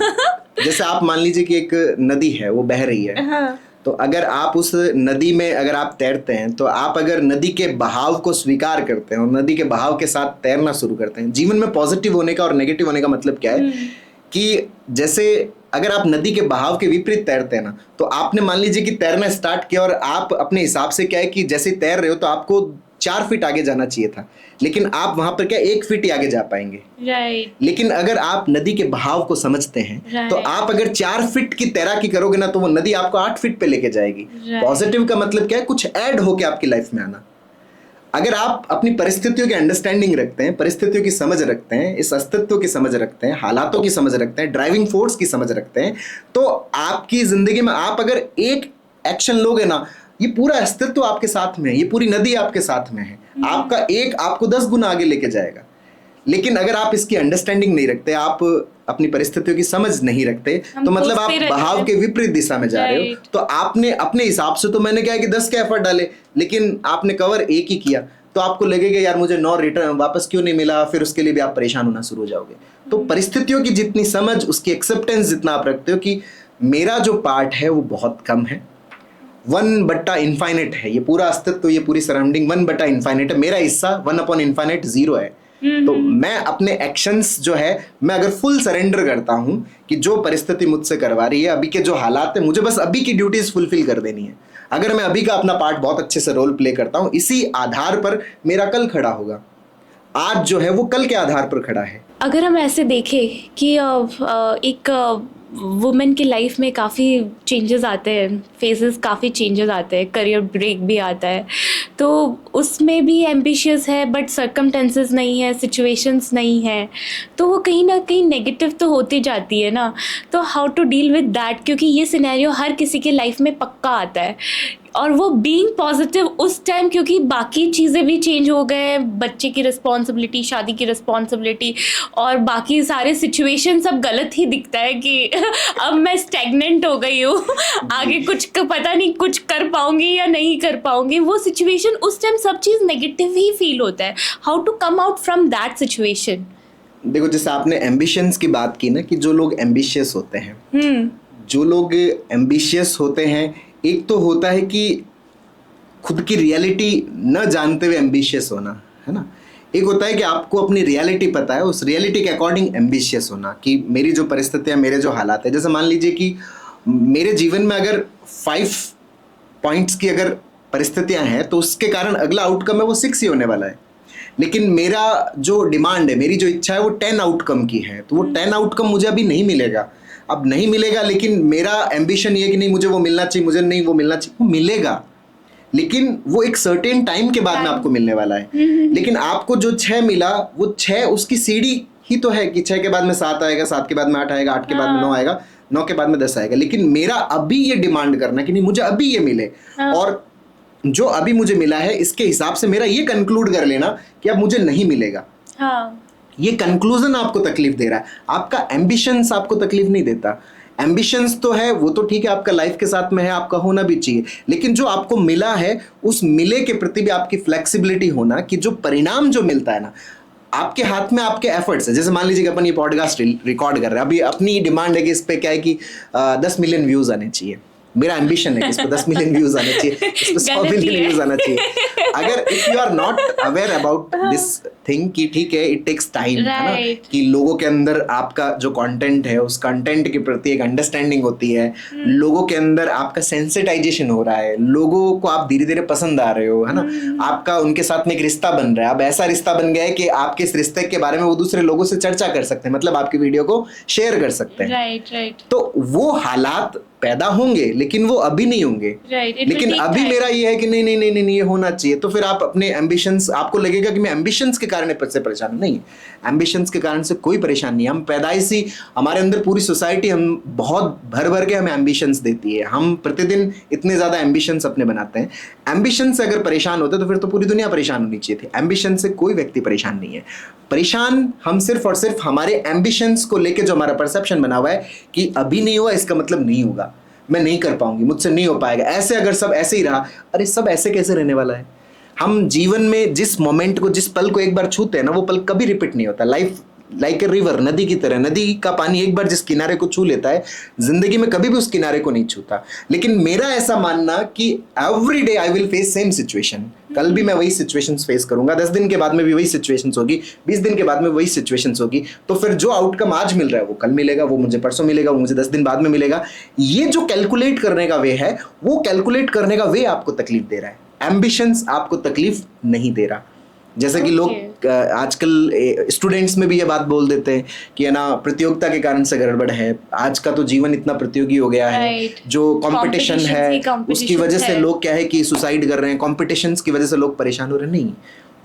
जैसे आप मान लीजिए कि एक नदी है, वो बह रही है, तो अगर आप उस नदी में अगर आप तैरते हैं, तो आप अगर नदी के बहाव को स्वीकार करते हैं और नदी के बहाव के साथ तैरना शुरू करते हैं। जीवन में पॉजिटिव होने का और नेगेटिव होने का मतलब क्या है कि जैसे अगर आप नदी के बहाव के विपरीत तैरते हैं ना, तो आपने मान लीजिए कि तैरना स्टार्ट किया और आप अपने हिसाब से क्या है कि जैसे तैर रहे हो तो आपको 4 फीट आगे जाना चाहिए था, लेकिन आप वहां पर क्या 1 फीट ही आगे जा पाएंगे। लेकिन अगर आप नदी के बहाव को समझते हैं तो आप अगर 4 फीट की तैराकी करोगे ना, तो वो नदी आपको 8 फीट पे लेके जाएगी। पॉजिटिव का मतलब क्या है? कुछ ऐड होके आपकी लाइफ में आना। अगर आप अपनी परिस्थितियों की अंडरस्टैंडिंग रखते हैं, परिस्थितियों की समझ रखते हैं, इस अस्तित्व की समझ रखते हैं, हालातों की समझ रखते हैं, ड्राइविंग फोर्स की समझ रखते हैं, तो आपकी जिंदगी में आप अगर एक एक्शन लोगे ना, ये पूरा अस्तित्व आपके साथ में है, ये पूरी नदी आपके साथ में है, आपका एक आपको 10 गुना आगे लेके जाएगा। लेकिन अगर आप इसकी अंडरस्टैंडिंग नहीं रखते, आप अपनी परिस्थितियों की समझ नहीं रखते, तो मतलब आप बहाव के विपरीत दिशा में जा रहे हो। तो आपने अपने हिसाब से, तो मैंने क्या है कि 10 के एफर्ट डाले, लेकिन आपने कवर एक ही किया, तो आपको लगेगा यार मुझे 9 रिटर्न वापस क्यों नहीं मिला, फिर उसके लिए भी आप परेशान होना शुरू हो जाओगे। तो परिस्थितियों की जितनी समझ, उसकी एक्सेप्टेंस जितना आप रखते हो कि मेरा जो पार्ट है वो बहुत कम है, 1/इनफाइनाइट है, ये पूरा अस्तित्व, ये पूरी सराउंडिंग 1/इनफाइनाइट है, मेरा हिस्सा 1/इनफाइनाइट 0 है। तो मैं अपने एक्शंस जो है, मैं अगर फुल सरेंडर करता हूं कि जो परिस्थिति मुझसे करवा रही है, अभी के जो हालात है, मुझे बस अभी की ड्यूटीज फुलफिल कर देनी है। अगर मैं अभी का अपना पार्ट बहुत अच्छे से रोल प्ले करता हूं, इसी आधार पर मेरा कल खड़ा होगा। आज जो है वो कल के आधार पर खड़ा है। अगर हम ऐसे देखें कि एक वुमेन की लाइफ में काफ़ी चेंजेस आते हैं, फेजेस काफ़ी चेंजेस आते हैं, करियर ब्रेक भी आता है, तो उसमें भी एम्बिशियस है बट सर्कमटेंसेस नहीं है, सिचुएशंस नहीं है, तो वो कहीं ना कहीं नेगेटिव तो होती जाती है ना। तो how to deal with that, क्योंकि ये सिनेरियो हर किसी के लाइफ में पक्का आता है, और वो बीइंग पॉजिटिव उस टाइम, क्योंकि बाकी चीज़ें भी चेंज हो गए, बच्चे की रिस्पॉन्सिबिलिटी, शादी की रिस्पॉन्सिबिलिटी, और बाकी सारे सिचुएशन सब गलत ही दिखता है कि अब मैं स्टैग्नेंट हो गई हूँ, आगे कुछ पता नहीं कुछ कर पाऊंगी या नहीं कर पाऊंगी। वो सिचुएशन उस टाइम सब चीज़ नेगेटिव ही फील होता है। How to come out from that situation? देखो, जैसे आपने एम्बिशंस की बात की ना, कि जो लोग एम्बिशियस होते हैं, जो लोग एम्बिशियस होते हैं, एक तो होता है कि खुद की रियलिटी न जानते हुए एम्बिशियस होना, है ना। एक होता है कि आपको अपनी रियलिटी पता है, उस रियलिटी के अकॉर्डिंग एम्बिशियस होना, कि मेरी जो परिस्थितियाँ, मेरे जो हालात है, जैसे मान लीजिए कि मेरे जीवन में अगर 5 पॉइंट्स की अगर परिस्थितियाँ हैं, तो उसके कारण अगला आउटकम है वो 6 ही होने वाला है। लेकिन मेरा जो डिमांड है, मेरी जो इच्छा है वो 10 आउटकम की है, तो वो 10 आउटकम मुझे अभी नहीं मिलेगा, अब नहीं मिलेगा। लेकिन मेरा एम्बिशन ये कि नहीं मुझे वो मिलना चाहिए, मुझे नहीं वो मिलना चाहिए, वो मिलेगा, लेकिन वो एक सर्टेन टाइम के बाद में आपको मिलने वाला है। लेकिन आपको जो 6 मिला, वो 6 उसकी सीढ़ी ही तो है कि 6 के बाद में 7 आएगा, 7 के बाद में 8 आएगा, 8 के बाद में 9 आएगा, 9 के बाद में 10 आएगा। लेकिन मेरा अभी ये डिमांड करना कि नहीं मुझे अभी ये मिले, और जो अभी मुझे मिला है इसके हिसाब से मेरा ये कंक्लूड कर लेना कि अब मुझे नहीं मिलेगा। ये कंक्लूजन आपको तकलीफ दे रहा है, आपका एम्बिशंस आपको तकलीफ नहीं देता। एम्बिशंस तो है, वो तो ठीक है, आपका लाइफ के साथ में है, आपका होना भी चाहिए, लेकिन जो आपको मिला है उस मिले के प्रति भी आपकी फ्लेक्सिबिलिटी होना, कि जो परिणाम जो मिलता है ना, आपके हाथ में आपके एफर्ट्स है। जैसे मान लीजिए कि अपन ये पॉडकास्ट रिकॉर्ड कर रहे हैं, अभी अपनी डिमांड है कि इस पे क्या है कि 10 मिलियन व्यूज आने चाहिए, मेरा एम्बिशन है कि इस पे 10 मिलियन व्यूज आने चाहिए, इस पे 100 मिलियन व्यूज आना चाहिए। अगर if you are not aware about this thing कि ठीक है, इट टेक्स टाइम, है ना, कि लोगों के अंदर आपका जो कंटेंट है उस कंटेंट के प्रति एक अंडरस्टैंडिंग होती है, लोगों के अंदर आपका सेंसिटाइजेशन हो रहा है, लोगों को आप धीरे धीरे पसंद आ रहे हो, है ना, आपका उनके साथ में एक रिश्ता बन रहा है। अब ऐसा रिश्ता बन गया है कि आपके इस रिश्ते के बारे में वो दूसरे लोगों से चर्चा कर सकते हैं, मतलब आपकी वीडियो को शेयर कर सकते हैं। राइट। तो वो हालात पैदा होंगे, लेकिन वो अभी नहीं होंगे। लेकिन अभी मेरा ये है कि नहीं नहीं नहीं नहीं ये होना चाहिए, तो फिर आप अपने एम्बिशंस, आपको लगेगा कि मैं एम्बिशंस के कारण से परेशान नहीं, एम्बिशंस के कारण से कोई परेशान नहीं। हम पैदाइशी, हमारे अंदर पूरी सोसाइटी हम बहुत भर भर के हमें एम्बिशंस देती है, हम प्रतिदिन इतने ज्यादा एम्बिशंस अपने बनाते हैं। एम्बिशन से अगर परेशान होते तो फिर तो पूरी दुनिया परेशान होनी चाहिए थी। एम्बिशन से कोई व्यक्ति परेशान नहीं है, परेशान हम सिर्फ और सिर्फ हमारे एम्बिशंस को लेके जो हमारा परसेप्शन बना हुआ है कि अभी नहीं हुआ इसका मतलब नहीं होगा, मैं नहीं कर पाऊंगी, मुझसे नहीं हो पाएगा। ऐसे अगर सब ऐसे ही रहा, अरे सब ऐसे कैसे रहने वाला है। हम जीवन में जिस मोमेंट को, जिस पल को एक बार छूते हैं ना, वो पल कभी रिपीट नहीं होता। लाइफ लाइक ए रिवर, नदी की तरह, नदी का पानी एक बार जिस किनारे को छू लेता है, जिंदगी में कभी भी उस किनारे को नहीं छूता। लेकिन मेरा ऐसा मानना कि every day I will face same situation, कल भी मैं वही सिचुएशंस फेस करूंगा, 10 दिन के बाद में भी वही सिचुएशंस होगी, 20 दिन के बाद में वही सिचुएशंस होगी। तो फिर जो आउटकम आज मिल रहा है वो कल मिलेगा, वो मुझे परसों मिलेगा, वो मुझे 10 दिन बाद में मिलेगा। ये जो कैलकुलेट करने का वे है, वो कैलकुलेट करने का वे आपको तकलीफ दे रहा है, एम्बिशंस आपको तकलीफ नहीं दे रहा। जैसे कि लोग आजकल स्टूडेंट्स में भी ये बात बोल देते हैं कि है ना, प्रतियोगिता के कारण से गड़बड़ है। आज का तो जीवन इतना प्रतियोगी हो गया है, जो कंपटीशन है उसकी वजह से लोग क्या है कि सुसाइड कर रहे हैं, कंपटीशंस की वजह से लोग परेशान हो रहे हैं। नहीं,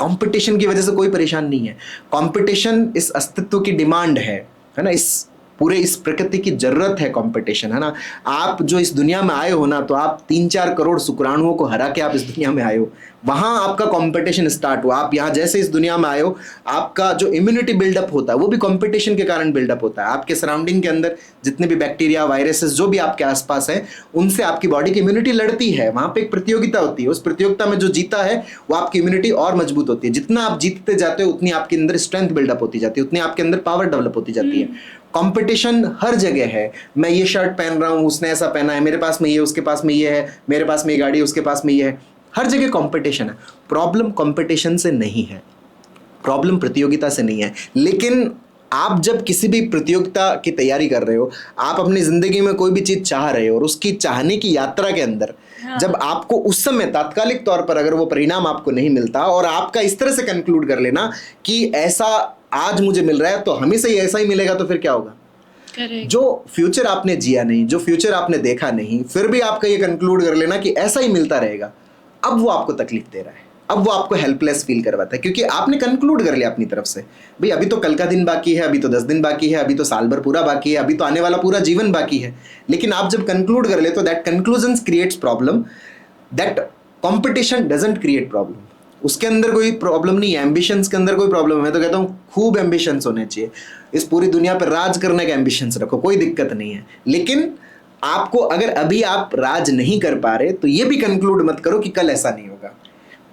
कंपटीशन की वजह से कोई परेशान नहीं है। कंपटीशन इस अस्तित्व की डिमांड है ना, इस प्रकृति की जरूरत है कंपटीशन, है ना। आप जो इस दुनिया में आए हो ना, तो आप 3-4 करोड़ शुक्राणुओं को हरा के आप इस दुनिया में आए हो, वहां आपका कंपटीशन स्टार्ट हुआ। आप यहाँ जैसे इस दुनिया में आए हो, आपका जो इम्यूनिटी बिल्डअप होता है वो भी कंपटीशन के कारण बिल्डअप होता है। आपके सराउंडिंग के अंदर जितने भी बैक्टीरिया, वायरसेस जो भी आपके आसपास है, उनसे आपकी बॉडी की इम्यूनिटी लड़ती है। वहां पे एक प्रतियोगिता होती है, उस प्रतियोगिता में जो जीता है वो आपकी इम्यूनिटी और मजबूत होती है। जितना आप जीतते जाते हो उतनी आपके अंदर स्ट्रेंथ बिल्डअप होती जाती है, उतनी आपके अंदर पावर डेवलप होती जाती है। कंपटीशन हर जगह है। मैं ये शर्ट पहन रहा हूँ, उसने ऐसा पहना है, मेरे पास में ये, उसके पास में ये है, मेरे पास में ये गाड़ी, उसके पास में ये है। हर जगह कंपटीशन है। प्रॉब्लम कंपटीशन से नहीं है, प्रॉब्लम प्रतियोगिता से नहीं है। लेकिन आप जब किसी भी प्रतियोगिता की तैयारी कर रहे हो, आप अपनी जिंदगी में कोई भी चीज चाह रहे हो, और उसकी चाहने की यात्रा के अंदर जब आपको उस समय तात्कालिक तौर पर अगर वो परिणाम आपको नहीं मिलता, और आपका इस तरह से कंक्लूड कर लेना कि ऐसा आज मुझे मिल रहा है तो हमेशा ही ऐसा ही मिलेगा, तो फिर क्या होगा? जो फ्यूचर आपने जिया नहीं, जो फ्यूचर आपने देखा नहीं, फिर भी आपका ये कंक्लूड कर लेना कि ऐसा ही मिलता रहेगा, अब वो आपको तकलीफ दे रहा है, अब वो आपको हेल्पलेस फील करवाता है, क्योंकि आपने कंक्लूड कर लिया अपनी तरफ से, भाई अभी तो कल का दिन बाकी है, अभी तो 10 दिन बाकी है, अभी तो साल भर पूरा बाकी है, अभी तो आने वाला पूरा जीवन बाकी है। लेकिन आप जब कंक्लूड कर ले तो that conclusion creates problem, that competition doesn't create problem. उसके अंदर कोई प्रॉब्लम नहीं है, एम्बिशंस के अंदर कोई प्रॉब्लम है। मैं तो कहता हूँ खूब एम्बिशंस होने चाहिए, इस पूरी दुनिया पर राज करने के एम्बिशंस रखो, कोई दिक्कत नहीं है। लेकिन आपको अगर अभी आप राज नहीं कर पा रहे तो ये भी कंक्लूड मत करो कि कल ऐसा नहीं होगा,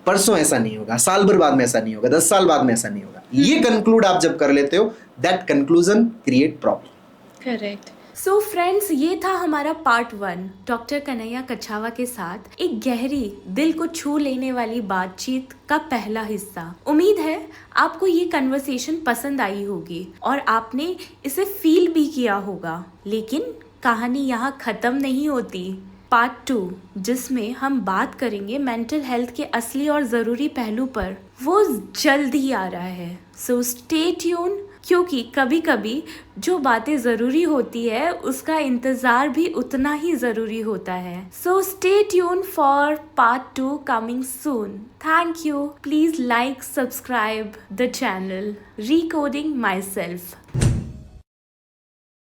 परसों ऐसा नहीं होगा, साल भर बाद में ऐसा नहीं होगा, 10 साल बाद में ऐसा नहीं होगा। ये कंक्लूड आप जब कर लेते हो, that conclusion create problem. Correct. So friends, ये था हमारा पार्ट 1 डॉक्टर कन्हैया कछावा के साथ एक गहरी, दिल को छू लेने वाली बातचीत का पहला हिस्सा। उम्मीद है आपको ये कन्वर्सेशन पसंद आई होगी और आपने इसे फील भी किया होगा। लेकिन कहानी यहाँ खत्म नहीं होती। पार्ट 2 जिसमें हम बात करेंगे मेंटल हेल्थ के असली और ज़रूरी पहलू पर, वो जल्द ही आ रहा है। सो स्टे ट्यून, क्योंकि कभी कभी जो बातें ज़रूरी होती है उसका इंतज़ार भी उतना ही ज़रूरी होता है। So stay tune for part 2 coming soon. Thank you. Please like, subscribe the channel Recoding Myself।